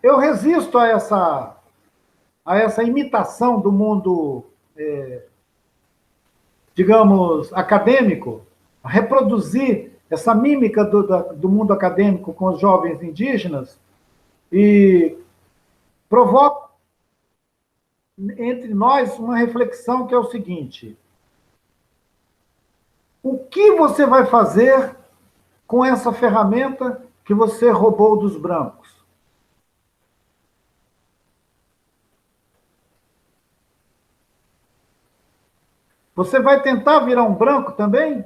eu resisto a essa imitação do mundo, digamos, acadêmico, a reproduzir essa mímica do mundo acadêmico com os jovens indígenas e provoco entre nós uma reflexão que é o seguinte: o que você vai fazer com essa ferramenta que você roubou dos brancos? Você vai tentar virar um branco também?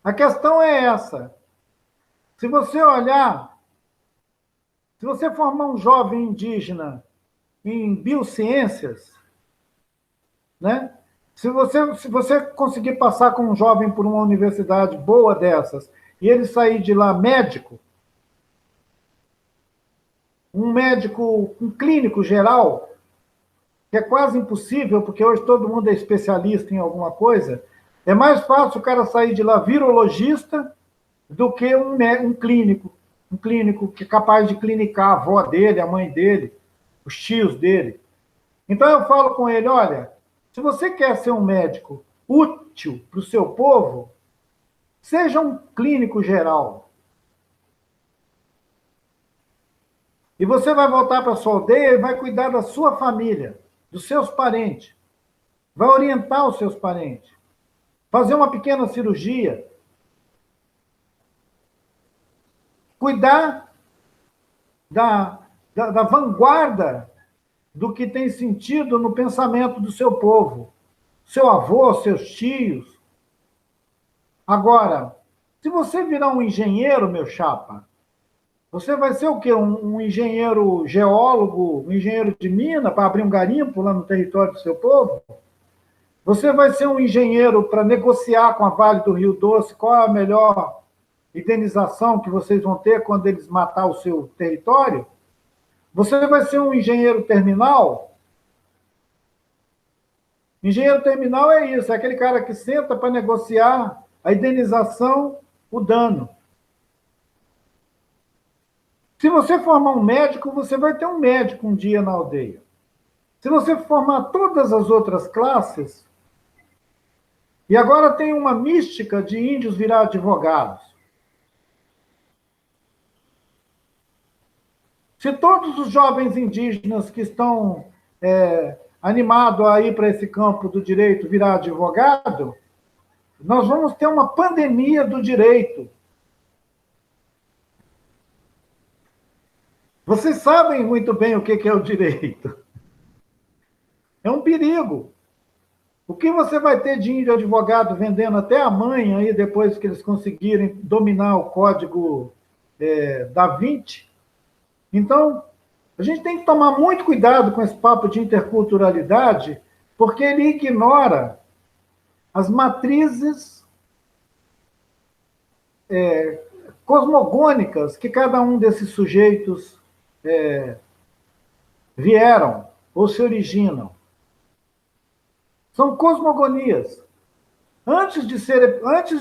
A questão é essa. Se você olhar, se você formar um jovem indígena em biociências, né? Se você conseguir passar com um jovem por uma universidade boa dessas e ele sair de lá médico, um clínico geral, que é quase impossível, porque hoje todo mundo é especialista em alguma coisa, é mais fácil o cara sair de lá virologista do que um clínico que é capaz de clinicar a avó dele, a mãe dele, os tios dele. Então eu falo com ele, olha, se você quer ser um médico útil para o seu povo, seja um clínico geral. E você vai voltar para a sua aldeia e vai cuidar da sua família, dos seus parentes. Vai orientar os seus parentes. Fazer uma pequena cirurgia. Cuidar da vanguarda do que tem sentido no pensamento do seu povo. Seu avô, seus tios. Agora, se você virar um engenheiro, meu chapa, você vai ser o quê? Um engenheiro geólogo, um engenheiro de mina para abrir um garimpo lá no território do seu povo? Você vai ser um engenheiro para negociar com a Vale do Rio Doce qual é a melhor indenização que vocês vão ter quando eles matar o seu território? Você vai ser um engenheiro terminal? Engenheiro terminal é isso, é aquele cara que senta para negociar a indenização, o dano. Se você formar um médico, você vai ter um médico um dia na aldeia. Se você formar todas as outras classes, e agora tem uma mística de índios virar advogados. Se todos os jovens indígenas que estão animados a ir para esse campo do direito virar advogado, nós vamos ter uma pandemia do direito. Vocês sabem muito bem o que é o direito. É um perigo. O que você vai ter de índio advogado vendendo até a mãe, aí, depois que eles conseguirem dominar o código da Vinci? Então, a gente tem que tomar muito cuidado com esse papo de interculturalidade, porque ele ignora as matrizes cosmogônicas que cada um desses sujeitos vieram ou se originam. São cosmogonias. Antes de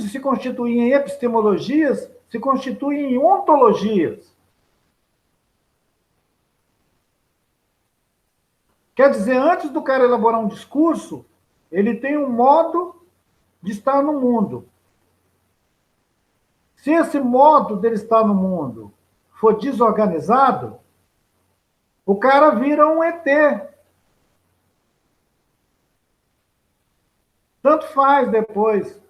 se constituir em epistemologias, se constituem em ontologias. Quer dizer, antes do cara elaborar um discurso, ele tem um modo de estar no mundo. Se esse modo dele estar no mundo for desorganizado, o cara vira um ET. Tanto faz depois.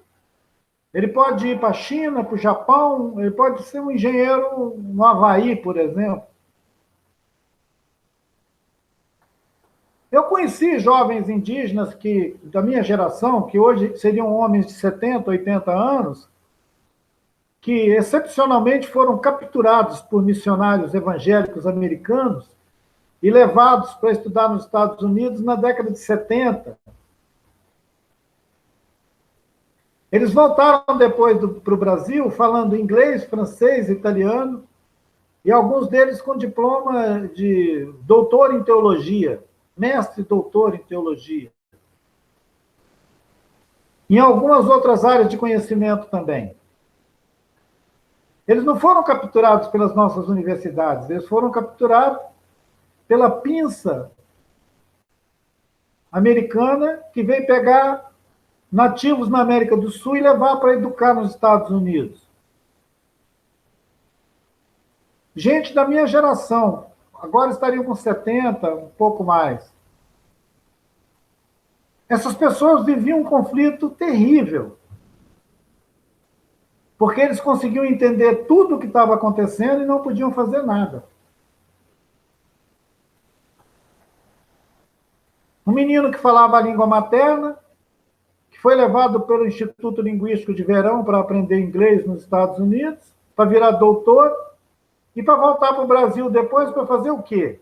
Ele pode ir para a China, para o Japão, ele pode ser um engenheiro no Havaí, por exemplo. Eu conheci jovens indígenas da minha geração, que hoje seriam homens de 70, 80 anos, que excepcionalmente foram capturados por missionários evangélicos americanos e levados para estudar nos Estados Unidos na década de 70. Eles voltaram depois para o Brasil falando inglês, francês, italiano, e alguns deles com diploma de doutor em teologia, mestre doutor em teologia. Em algumas outras áreas de conhecimento também. Eles não foram capturados pelas nossas universidades, eles foram capturados pela pinça americana que veio pegar nativos na América do Sul e levar para educar nos Estados Unidos. Gente da minha geração, agora estariam com 70, um pouco mais. Essas pessoas viviam um conflito terrível, porque eles conseguiam entender tudo o que estava acontecendo e não podiam fazer nada. Um menino que falava a língua materna, que foi levado pelo Instituto Linguístico de Verão para aprender inglês nos Estados Unidos, para virar doutor, e para voltar para o Brasil depois para fazer o quê?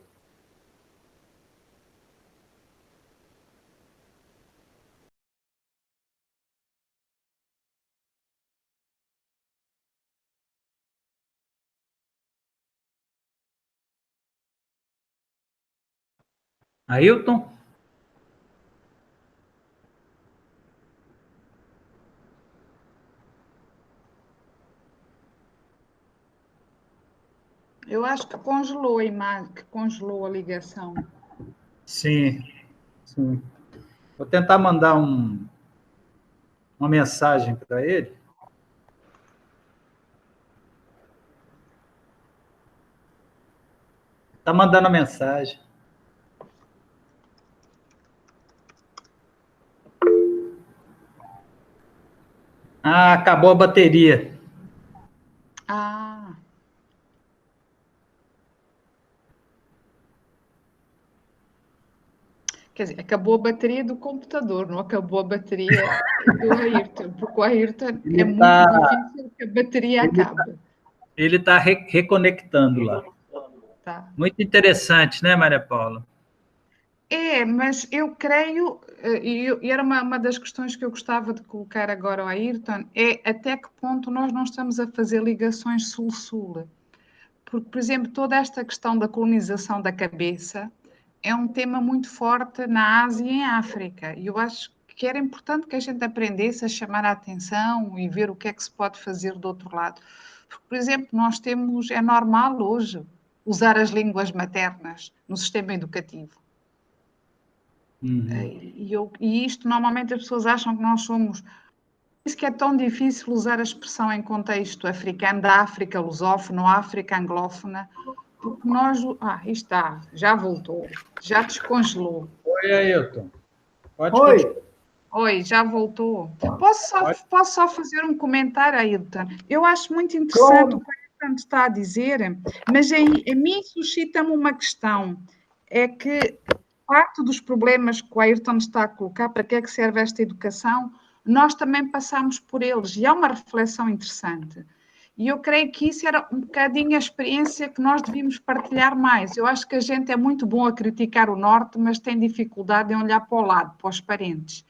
Ailton? Eu acho que congelou a imagem, que congelou a ligação. Sim, sim. Vou tentar mandar uma mensagem para ele. Está mandando a mensagem. Ah, acabou a bateria. Ah. Quer dizer, acabou a bateria do computador, não acabou a bateria do Ayrton, porque o Ayrton é muito difícil que a bateria acabe. Ele está reconectando lá. Tá. Muito interessante, né, Maria Paula? Mas eu creio, e era uma das questões que eu gostava de colocar agora ao Ayrton, é até que ponto nós não estamos a fazer ligações sul-sul. Porque, por exemplo, toda esta questão da colonização da cabeça é um tema muito forte na Ásia e em África. E eu acho que era importante que a gente aprendesse a chamar a atenção e ver o que é que se pode fazer do outro lado. Porque, por exemplo, é normal hoje usar as línguas maternas no sistema educativo. Uhum. E isto, normalmente, as pessoas acham que nós somos... Por isso que é tão difícil usar a expressão em contexto africano, da África lusófona ou África anglófona, porque nós... está, já voltou, já descongelou. Oi, Ailton. Pode Oi. continuar. Oi, já voltou. Posso só fazer um comentário, Ailton? Eu acho muito interessante Claro. o que Ayrton está a dizer, mas a mim suscita-me uma questão, é que parte dos problemas que o Ayrton está a colocar, para que é que serve esta educação, nós também passamos por eles, e há uma reflexão interessante. E eu creio que isso era um bocadinho a experiência que nós devíamos partilhar mais. Eu acho que a gente é muito bom a criticar o Norte, mas tem dificuldade em olhar para o lado, para os parentes.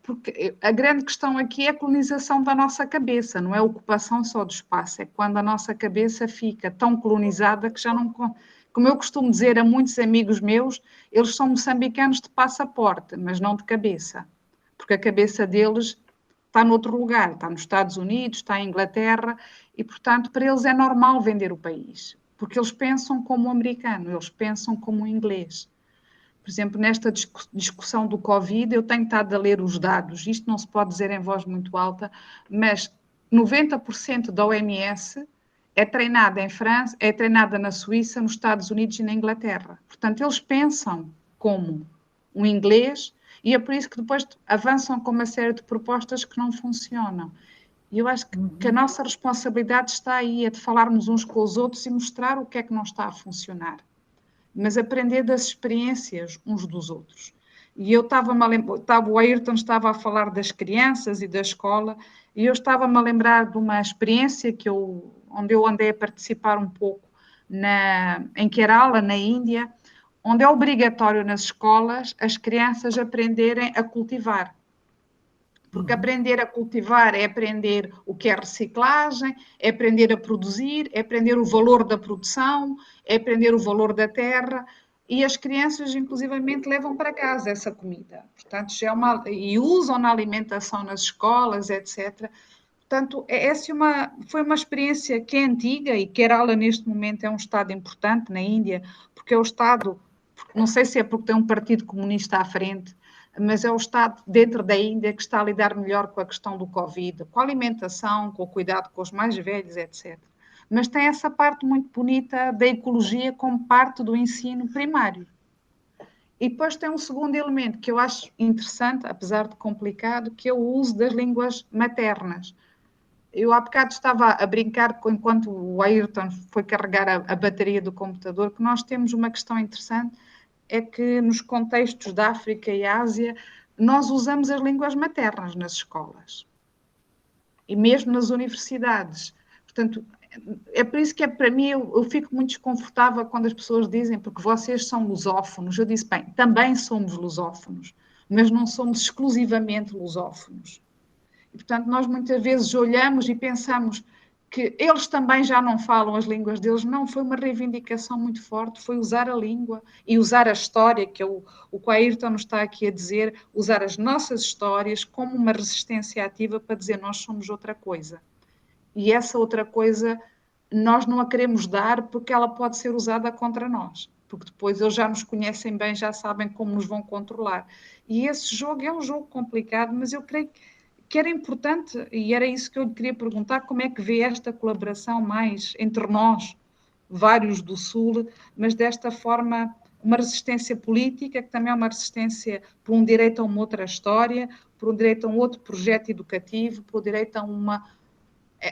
Porque a grande questão aqui é a colonização da nossa cabeça, não é a ocupação só do espaço, é quando a nossa cabeça fica tão colonizada que já não... Como eu costumo dizer a muitos amigos meus, eles são moçambicanos de passaporte, mas não de cabeça, porque a cabeça deles está noutro lugar, está nos Estados Unidos, está em Inglaterra, e, portanto, para eles é normal vender o país, porque eles pensam como um americano, eles pensam como um inglês. Por exemplo, nesta discussão do Covid, eu tenho estado a ler os dados, isto não se pode dizer em voz muito alta, mas 90% da OMS é treinada em França, é treinada na Suíça, nos Estados Unidos e na Inglaterra. Portanto, eles pensam como um inglês e é por isso que depois avançam com uma série de propostas que não funcionam. E eu acho que a nossa responsabilidade está aí, é de falarmos uns com os outros e mostrar o que é que não está a funcionar. Mas aprender das experiências uns dos outros. E eu estava-me a lembrar, o Ayrton estava a falar das crianças e da escola, e eu estava-me a lembrar de uma experiência onde eu andei a participar um pouco em Kerala, na Índia, onde é obrigatório nas escolas as crianças aprenderem a cultivar. Porque aprender a cultivar é aprender o que é reciclagem, é aprender a produzir, é aprender o valor da produção, é aprender o valor da terra, e as crianças, inclusivamente, levam para casa essa comida. Portanto, e usam na alimentação nas escolas, etc. Portanto, essa foi uma experiência que é antiga, e Kerala, neste momento, é um Estado importante na Índia, porque é o Estado, não sei se é porque tem um partido comunista à frente, mas é o Estado dentro da Índia que está a lidar melhor com a questão do Covid, com a alimentação, com o cuidado com os mais velhos, etc. Mas tem essa parte muito bonita da ecologia como parte do ensino primário. E depois tem um segundo elemento que eu acho interessante, apesar de complicado, que é o uso das línguas maternas. Eu há bocado estava a brincar, enquanto o Ayrton foi carregar a bateria do computador, que nós temos uma questão interessante, é que nos contextos da África e Ásia, nós usamos as línguas maternas nas escolas. E mesmo nas universidades. Portanto, é por isso que para mim eu fico muito desconfortável quando as pessoas dizem porque vocês são lusófonos. Eu disse, bem, também somos lusófonos, mas não somos exclusivamente lusófonos. E, portanto, nós muitas vezes olhamos e pensamos que eles também já não falam as línguas deles. Não, foi uma reivindicação muito forte, foi usar a língua e usar a história, que é o que o Ayrton nos está aqui a dizer, usar as nossas histórias como uma resistência ativa para dizer nós somos outra coisa. E essa outra coisa nós não a queremos dar porque ela pode ser usada contra nós. Porque depois eles já nos conhecem bem, já sabem como nos vão controlar. E esse jogo é um jogo complicado, mas eu creio que era importante, e era isso que eu lhe queria perguntar, como é que vê esta colaboração mais entre nós, vários do Sul, mas desta forma, uma resistência política, que também é uma resistência por um direito a uma outra história, por um direito a um outro projeto educativo, por um direito a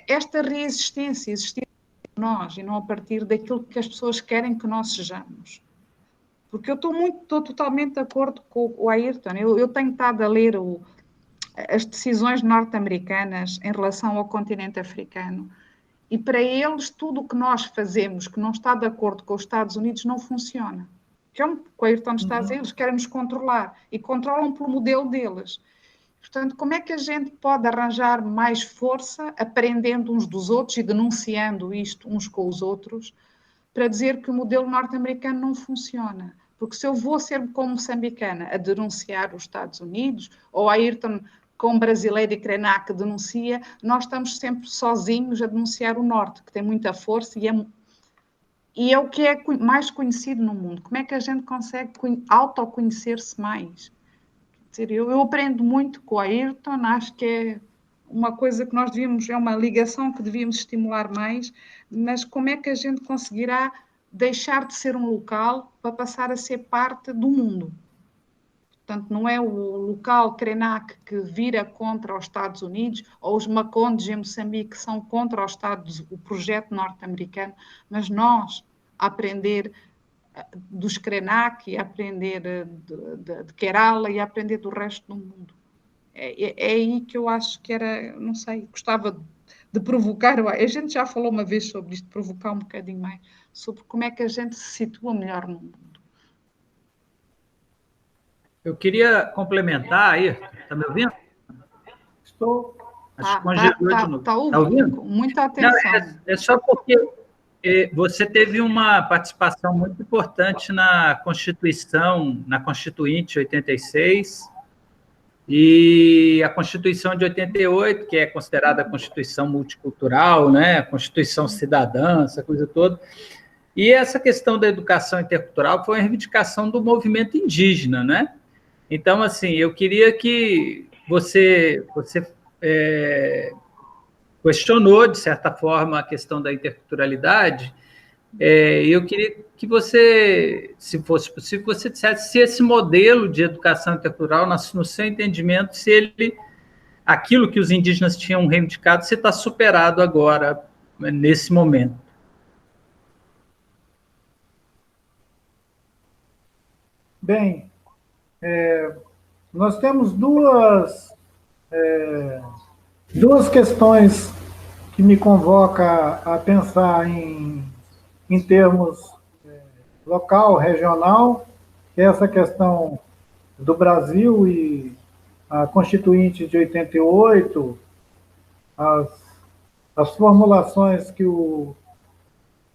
esta resistência, existir em nós, e não a partir daquilo que as pessoas querem que nós sejamos. Porque eu estou totalmente de acordo com o Ayrton, eu tenho estado a ler as decisões norte-americanas em relação ao continente africano. E para eles, tudo o que nós fazemos que não está de acordo com os Estados Unidos não funciona. Que é o que o Ayrton está a dizer, eles querem nos controlar e controlam pelo modelo deles. Portanto, como é que a gente pode arranjar mais força aprendendo uns dos outros e denunciando isto uns com os outros para dizer que o modelo norte-americano não funciona? Porque se eu vou ser como moçambicana a denunciar os Estados Unidos, ou a Ayrton com brasileiro e Krenak denuncia, nós estamos sempre sozinhos a denunciar o Norte, que tem muita força e é o que é mais conhecido no mundo. Como é que a gente consegue autoconhecer-se mais? Quer dizer, eu aprendo muito com a Ayrton, acho que é uma coisa que nós devíamos, é uma ligação que devíamos estimular mais, mas como é que a gente conseguirá deixar de ser um local para passar a ser parte do mundo? Portanto, não é o local Krenak que vira contra os Estados Unidos, ou os Macondes em Moçambique que são contra os o projeto norte-americano, mas nós aprender dos Krenak e aprender de Kerala e aprender do resto do mundo. É aí que eu acho que era, não sei, gostava de provocar, a gente já falou uma vez sobre isto, provocar um bocadinho mais, sobre como é que a gente se situa melhor no mundo. Eu queria complementar aí, está me ouvindo? Estou. Acho que congelou de novo. Está ouvindo, com muita atenção. Não, é só porque você teve uma participação muito importante na Constituição, na Constituinte 86, e a Constituição de 88, que é considerada a Constituição multicultural, né? A Constituição cidadã, essa coisa toda. E essa questão da educação intercultural foi uma reivindicação do movimento indígena, né? Então, assim, eu queria que você questionou, de certa forma, a questão da interculturalidade. Eu queria que você, se fosse possível, você dissesse se esse modelo de educação intercultural, no seu entendimento, se aquilo que os indígenas tinham reivindicado, se está superado agora, nesse momento. Bem, nós temos duas questões que me convocam a pensar em termos local, regional, que é essa questão do Brasil e a Constituinte de 88, as formulações que o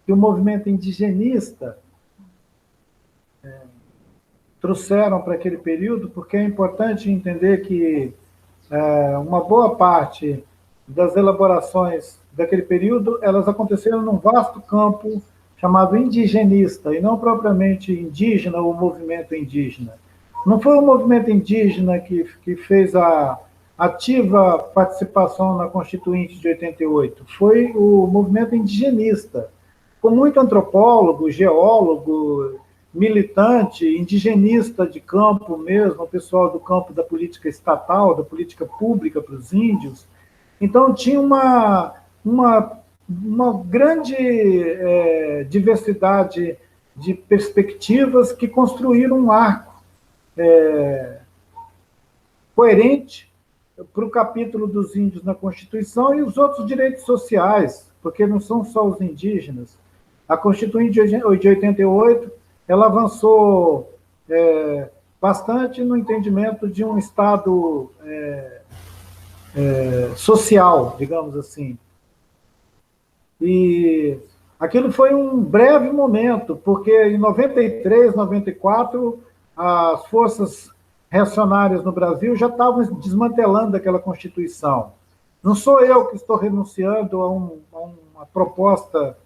movimento indigenista trouxeram para aquele período, porque é importante entender que uma boa parte das elaborações daquele período, elas aconteceram num vasto campo chamado indigenista, e não propriamente indígena ou movimento indígena. Não foi o movimento indígena que fez a ativa participação na Constituinte de 88, foi o movimento indigenista, com muito antropólogo, geólogo, militante, indigenista de campo mesmo, o pessoal do campo da política estatal, da política pública para os índios. Então, tinha uma grande diversidade de perspectivas que construíram um arco coerente para o capítulo dos índios na Constituição e os outros direitos sociais, porque não são só os indígenas. A Constituinte de 88, ela avançou bastante no entendimento de um Estado social, digamos assim. E aquilo foi um breve momento, porque em 93, 94, as forças reacionárias no Brasil já estavam desmantelando aquela Constituição. Não sou eu que estou renunciando a uma proposta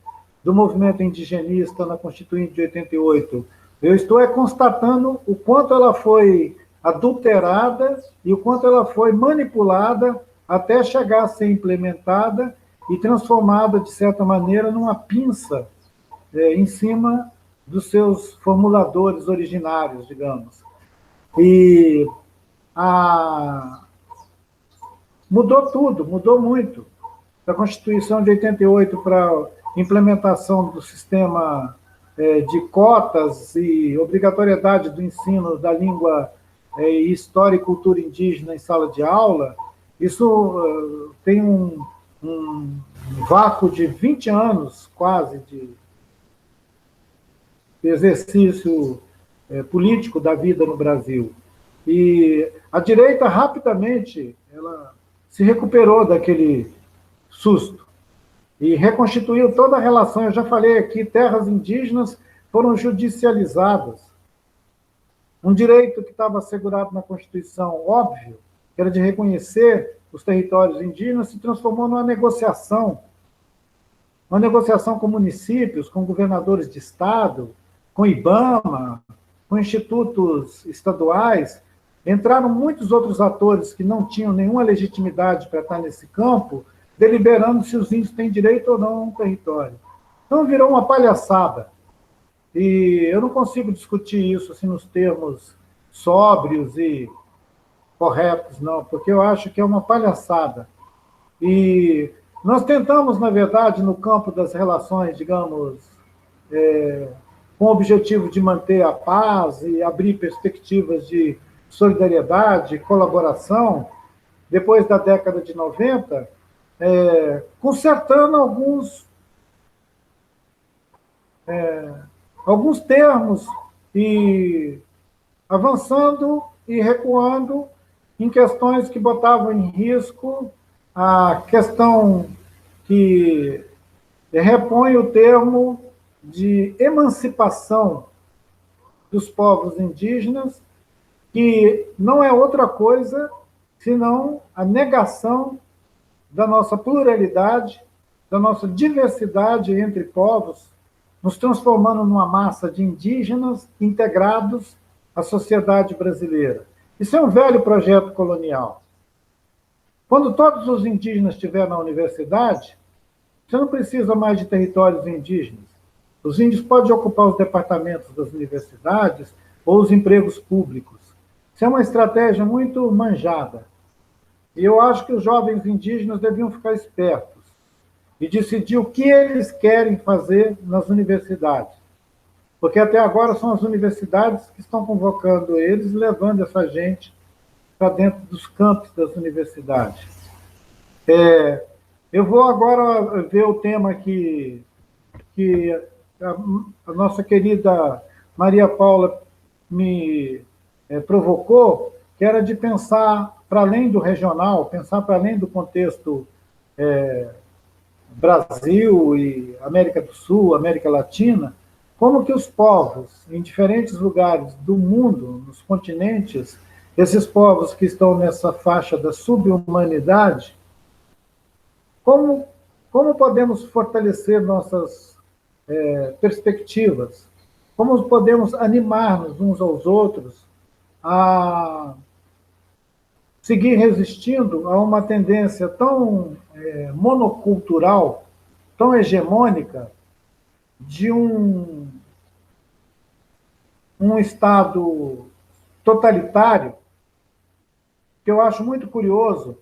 do movimento indigenista na Constituinte de 88. Eu estou constatando o quanto ela foi adulterada e o quanto ela foi manipulada até chegar a ser implementada e transformada, de certa maneira, numa pinça em cima dos seus formuladores originários, digamos. E mudou tudo, mudou muito. Da Constituição de 88 para a implementação do sistema de cotas e obrigatoriedade do ensino da língua e história e cultura indígena em sala de aula, isso tem um vácuo de 20 anos, quase, de exercício político da vida no Brasil. E a direita, rapidamente, ela se recuperou daquele susto e reconstituiu toda a relação. Eu já falei aqui, terras indígenas foram judicializadas. Um direito que estava assegurado na Constituição, óbvio, que era de reconhecer os territórios indígenas, se transformou numa negociação com municípios, com governadores de estado, com IBAMA, com institutos estaduais. Entraram muitos outros atores que não tinham nenhuma legitimidade para estar nesse campo, deliberando se os índios têm direito ou não a um território. Então, virou uma palhaçada. E eu não consigo discutir isso assim, nos termos sóbrios e corretos, não, porque eu acho que é uma palhaçada. E nós tentamos, na verdade, no campo das relações, digamos, com o objetivo de manter a paz e abrir perspectivas de solidariedade, colaboração, depois da década de 90, consertando alguns termos e avançando e recuando em questões que botavam em risco a questão que repõe o termo de emancipação dos povos indígenas, que não é outra coisa senão a negação da nossa pluralidade, da nossa diversidade entre povos, nos transformando numa massa de indígenas integrados à sociedade brasileira. Isso é um velho projeto colonial. Quando todos os indígenas estiverem na universidade, você não precisa mais de territórios indígenas. Os índios podem ocupar os departamentos das universidades ou os empregos públicos. Isso é uma estratégia muito manjada. E eu acho que os jovens indígenas deviam ficar espertos e decidir o que eles querem fazer nas universidades. Porque até agora são as universidades que estão convocando eles, levando essa gente para dentro dos campos das universidades. Eu vou agora ver o tema que a nossa querida Maria Paula me provocou, que era de pensar para além do regional, pensar para além do contexto Brasil e América do Sul, América Latina, como que os povos em diferentes lugares do mundo, nos continentes, esses povos que estão nessa faixa da subhumanidade, como podemos fortalecer nossas perspectivas? Como podemos animar-nos uns aos outros a seguir resistindo a uma tendência tão monocultural, tão hegemônica, de um Estado totalitário, que eu acho muito curioso.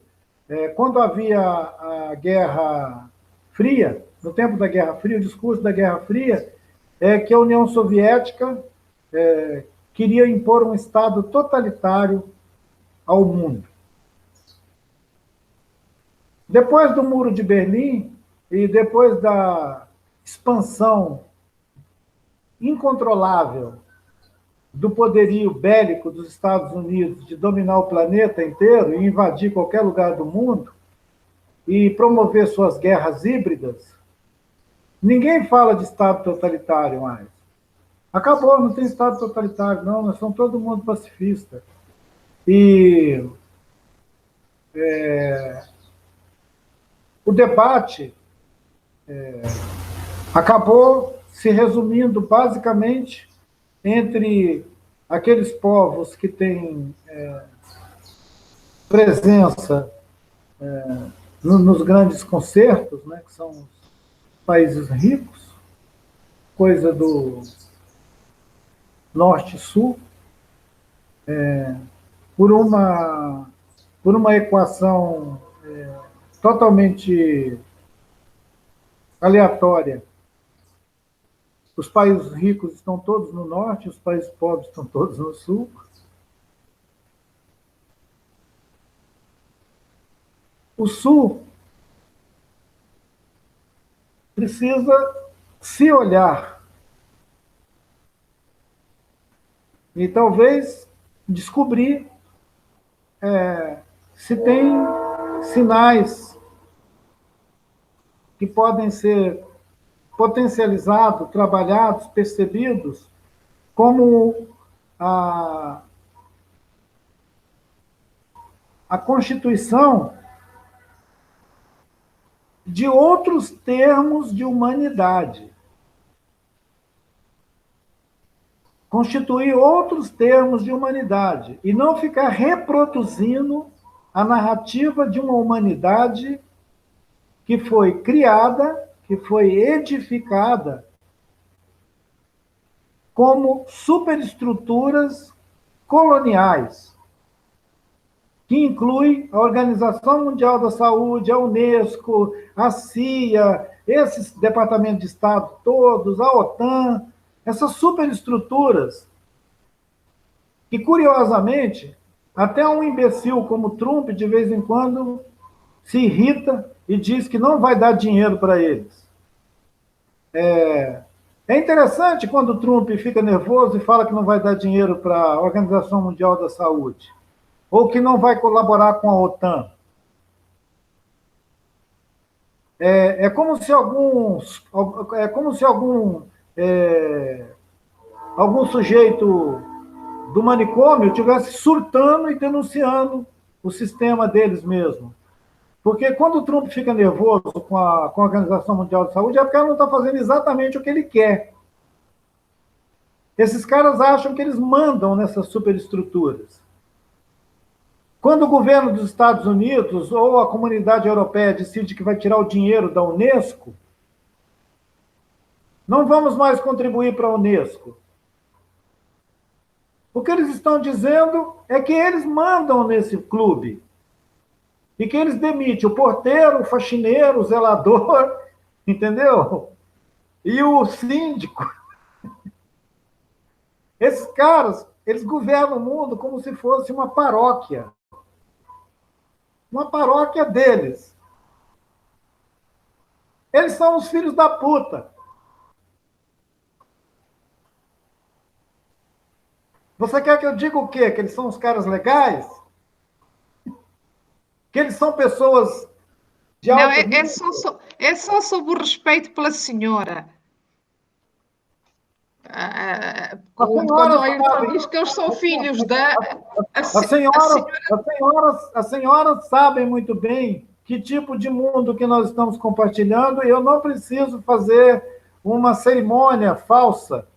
Quando havia a Guerra Fria, no tempo da Guerra Fria, o discurso da Guerra Fria é que a União Soviética queria impor um Estado totalitário ao mundo. Depois do Muro de Berlim e depois da expansão incontrolável do poderio bélico dos Estados Unidos de dominar o planeta inteiro e invadir qualquer lugar do mundo e promover suas guerras híbridas, ninguém fala de Estado totalitário mais. Acabou, não tem Estado totalitário, não, nós somos todo mundo pacifista. E o debate acabou se resumindo basicamente entre aqueles povos que têm presença nos grandes concertos, né, que são os países ricos, coisa do norte e sul, por uma equação totalmente aleatória. Os países ricos estão todos no norte, os países pobres estão todos no sul. O sul precisa se olhar e talvez descobrir se tem sinais que podem ser potencializados, trabalhados, percebidos, como a constituição de outros termos de humanidade. Constituir outros termos de humanidade e não ficar reproduzindo a narrativa de uma humanidade que foi criada, que foi edificada como superestruturas coloniais, que inclui a Organização Mundial da Saúde, a Unesco, a CIA, esses departamentos de Estado todos, a OTAN, essas superestruturas, que, curiosamente, até um imbecil como Trump, de vez em quando, se irrita e diz que não vai dar dinheiro para eles. É interessante quando o Trump fica nervoso e fala que não vai dar dinheiro para a Organização Mundial da Saúde, ou que não vai colaborar com a OTAN. É como se algum sujeito do manicômio estivesse surtando e denunciando o sistema deles mesmo. Porque quando o Trump fica nervoso com a Organização Mundial de Saúde, é porque ela não está fazendo exatamente o que ele quer. Esses caras acham que eles mandam nessas superestruturas. Quando o governo dos Estados Unidos ou a comunidade europeia decide que vai tirar o dinheiro da Unesco, não vamos mais contribuir para a Unesco. O que eles estão dizendo é que eles mandam nesse clube. E que eles demitem o porteiro, o faxineiro, o zelador, entendeu? E o síndico. Esses caras, eles governam o mundo como se fosse uma paróquia. Uma paróquia deles. Eles são os filhos da puta. Você quer que eu diga o quê? Que eles são os caras legais? Que eles são pessoas de alto Não, é só sobre o respeito pela senhora. Quando a Ayrton diz que eles são filhos da... As senhoras sabem muito bem que tipo de mundo que nós estamos compartilhando e eu não preciso fazer uma cerimônia falsa.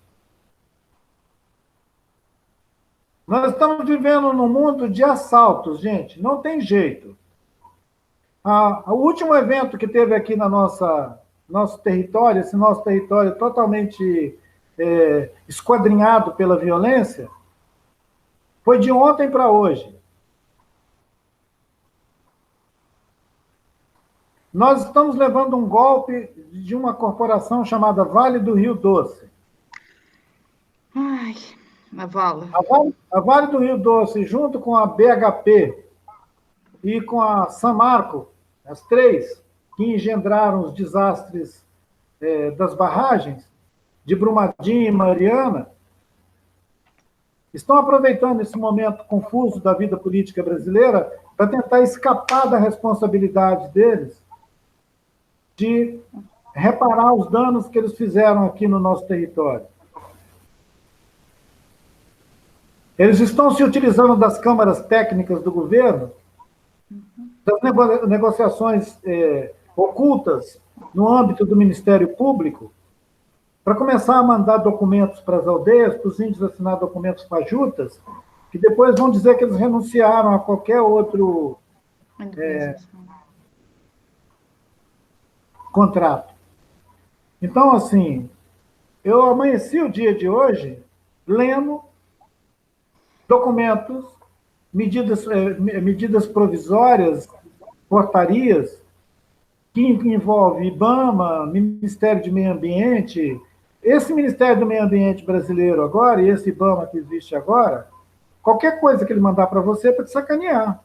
Nós estamos vivendo num mundo de assaltos, gente. Não tem jeito. O último evento que teve aqui na nosso território, esse nosso território totalmente esquadrinhado pela violência, foi de ontem para hoje. Nós estamos levando um golpe de uma corporação chamada Vale do Rio Doce. Ai, a Vale. A Vale do Rio Doce, junto com a BHP e com a Samarco, as três que engendraram os desastres das barragens de Brumadinho e Mariana, estão aproveitando esse momento confuso da vida política brasileira para tentar escapar da responsabilidade deles de reparar os danos que eles fizeram aqui no nosso território. Eles estão se utilizando das câmaras técnicas do governo, das negociações ocultas no âmbito do Ministério Público, para começar a mandar documentos para as aldeias, para os índios assinar documentos fajutas, que depois vão dizer que eles renunciaram a qualquer outro contrato. Então, assim, eu amanheci o dia de hoje lendo documentos, medidas provisórias, portarias, que envolvem IBAMA, Ministério do Meio Ambiente. Esse Ministério do Meio Ambiente brasileiro agora, e esse IBAMA que existe agora, qualquer coisa que ele mandar para você é para te sacanear.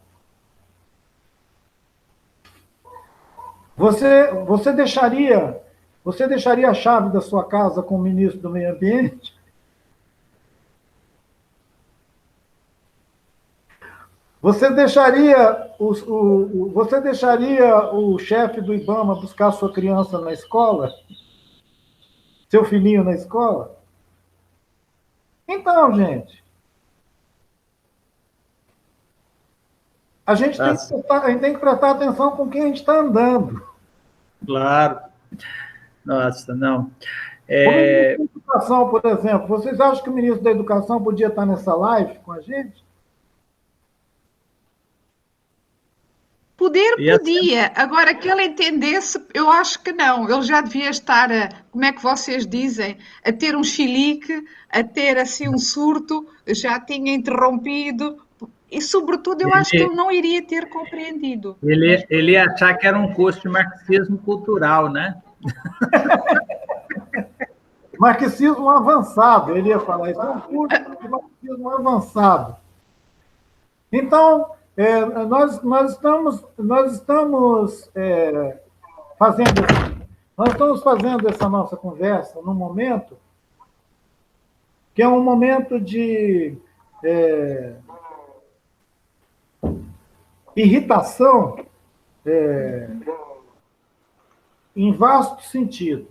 Você deixaria a chave da sua casa com o ministro do Meio Ambiente? Você deixaria o chefe do IBAMA buscar sua criança na escola? Seu filhinho na escola? Então, gente, a gente tem que prestar atenção com quem a gente está andando. Claro. Nossa, não. O ministro da Educação, por exemplo, vocês acham que o ministro da Educação podia estar nessa live com a gente? Podia. Agora, que ele entendesse, eu acho que não. Ele já devia estar, como é que vocês dizem, a ter um chilique, a ter assim um surto, já tinha interrompido, e, sobretudo, eu acho que ele não iria ter compreendido. Ele ia achar que era um curso de marxismo cultural, né? Marxismo avançado, ele ia falar isso, é um curso de marxismo avançado. Então, nós estamos fazendo essa nossa conversa num momento que é um momento de irritação em vasto sentido.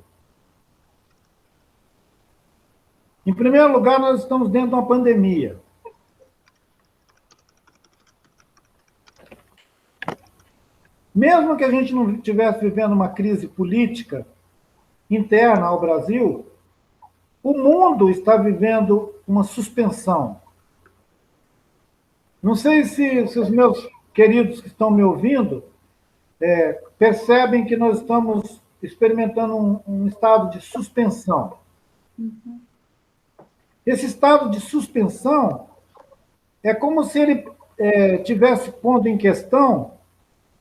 Em primeiro lugar, nós estamos dentro de uma pandemia. Mesmo que a gente não estivesse vivendo uma crise política interna ao Brasil, o mundo está vivendo uma suspensão. Não sei se os meus queridos que estão me ouvindo percebem que nós estamos experimentando um estado de suspensão. Uhum. Esse estado de suspensão é como se ele tivesse pondo em questão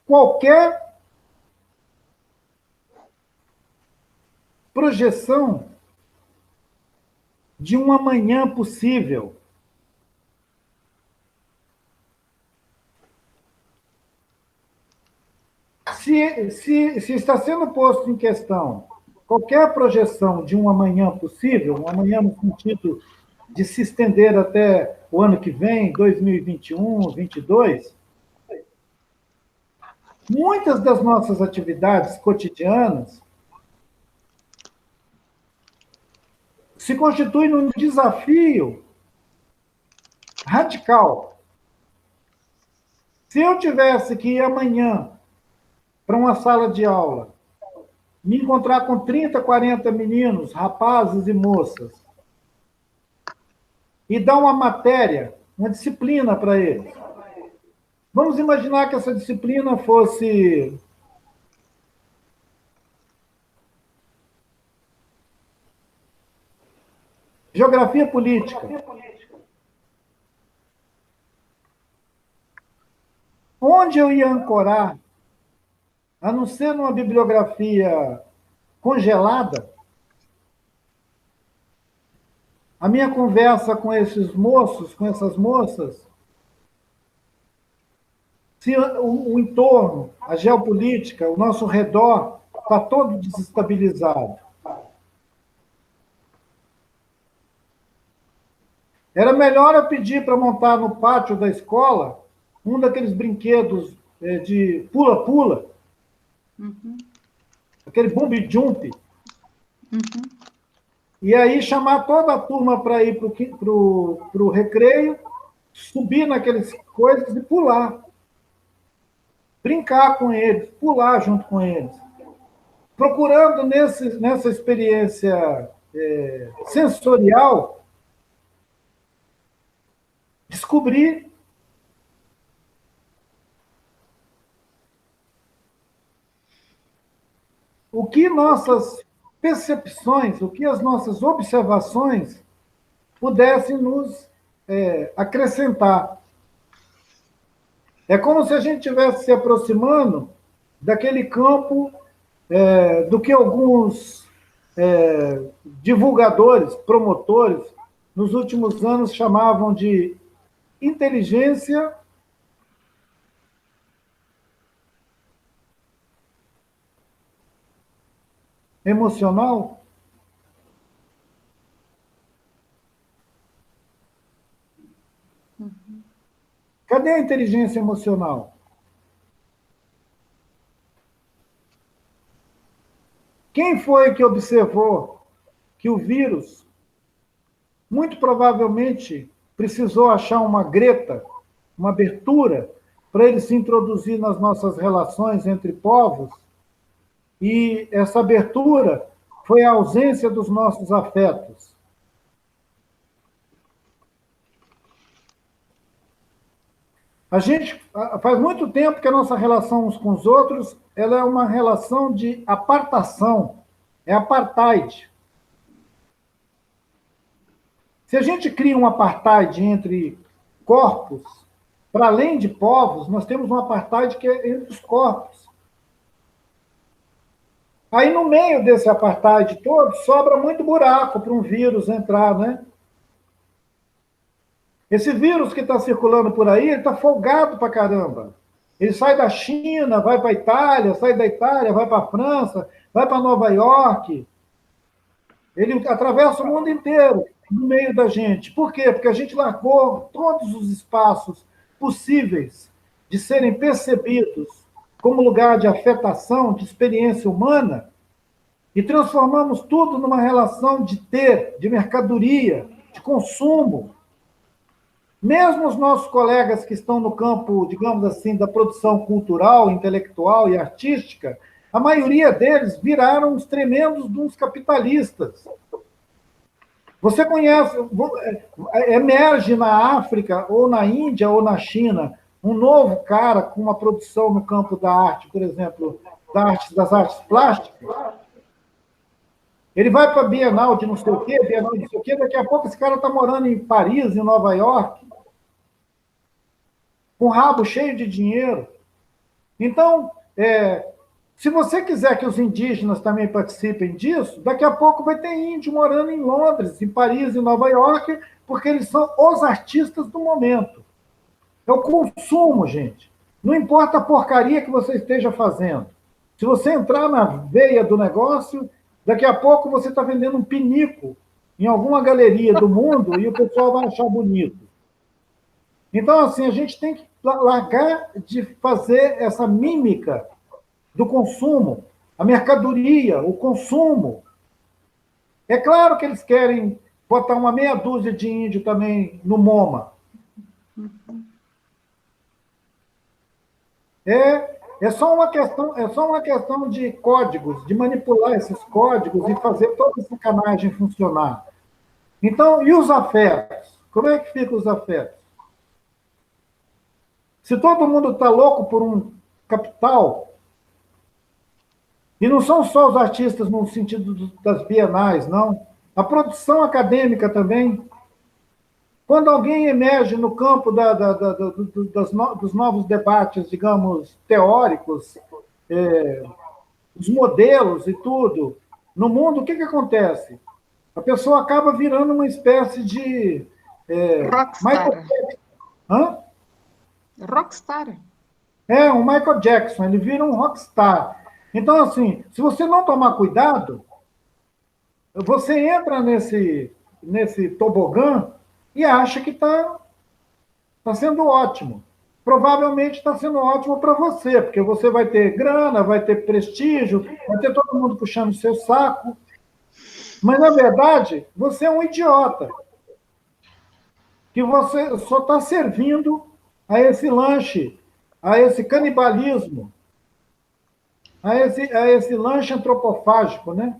qualquer projeção de um amanhã possível. Se está sendo posto em questão qualquer projeção de um amanhã possível, um amanhã no sentido de se estender até o ano que vem, 2021, 2022, muitas das nossas atividades cotidianas se constituem num desafio radical. Se eu tivesse que ir amanhã para uma sala de aula, me encontrar com 30, 40 meninos, rapazes e moças, e dar uma matéria, uma disciplina para eles. Vamos imaginar que essa disciplina fosse geografia política. Onde eu ia ancorar, a não ser numa bibliografia congelada, a minha conversa com esses moços, com essas moças, se o entorno, a geopolítica, o nosso redor está todo desestabilizado? Era melhor eu pedir para montar no pátio da escola um daqueles brinquedos de pula-pula, aquele bump jump, e aí chamar toda a turma para ir para o recreio, subir naquelas coisas e pular. Brincar com eles, pular junto com eles. Procurando nessa experiência sensorial, descobrir o que nossas percepções, o que as nossas observações pudessem nos acrescentar. É como se a gente estivesse se aproximando daquele campo do que alguns divulgadores, promotores, nos últimos anos chamavam de inteligência emocional. Cadê a inteligência emocional? Quem foi que observou que o vírus, muito provavelmente, precisou achar uma greta, uma abertura, para ele se introduzir nas nossas relações entre povos? E essa abertura foi a ausência dos nossos afetos. A gente faz muito tempo que a nossa relação uns com os outros ela é uma relação de apartação, é apartheid. Se a gente cria um apartheid entre corpos, para além de povos, nós temos um apartheid que é entre os corpos. Aí, no meio desse apartheid todo, sobra muito buraco para um vírus entrar, né? Esse vírus que está circulando por aí, ele está folgado para caramba. Ele sai da China, vai para a Itália, sai da Itália, vai para a França, vai para Nova York. Ele atravessa o mundo inteiro, no meio da gente. Por quê? Porque a gente largou todos os espaços possíveis de serem percebidos como lugar de afetação, de experiência humana, e transformamos tudo numa relação de ter, de mercadoria, de consumo. Mesmo os nossos colegas que estão no campo, digamos assim, da produção cultural, intelectual e artística, a maioria deles viraram uns tremendos de uns capitalistas. Você conhece, emerge na África, ou na Índia, ou na China, um novo cara com uma produção no campo da arte, por exemplo, das artes plásticas. Ele vai para a Bienal de não sei o quê, Bienal de não sei o quê, daqui a pouco esse cara está morando em Paris, em Nova York, com o rabo cheio de dinheiro. Então, se você quiser que os indígenas também participem disso, daqui a pouco vai ter índio morando em Londres, em Paris, em Nova York, porque eles são os artistas do momento. É o consumo, gente. Não importa a porcaria que você esteja fazendo. Se você entrar na veia do negócio, daqui a pouco você está vendendo um pinico em alguma galeria do mundo e o pessoal vai achar bonito. Então, assim, a gente tem que largar de fazer essa mímica do consumo, a mercadoria, o consumo. É claro que eles querem botar uma meia dúzia de índio também no MoMA. É só uma questão de códigos, de manipular esses códigos e fazer toda essa sacanagem funcionar. Então, e os afetos? Como é que ficam os afetos? Se todo mundo está louco por um capital, e não são só os artistas no sentido das bienais, não. A produção acadêmica também. Quando alguém emerge no campo dos novos debates, digamos, teóricos, os modelos e tudo, no mundo, o que acontece? A pessoa acaba virando uma espécie de... Rockstar. Hã? Rockstar. Um Michael Jackson, ele vira um rockstar. Então, assim, se você não tomar cuidado, você entra nesse tobogã e acha que está sendo ótimo. Provavelmente está sendo ótimo para você, porque você vai ter grana, vai ter prestígio, vai ter todo mundo puxando o seu saco. Mas, na verdade, você é um idiota. Que você só está servindo a esse lanche, a esse canibalismo, a esse lanche antropofágico, né?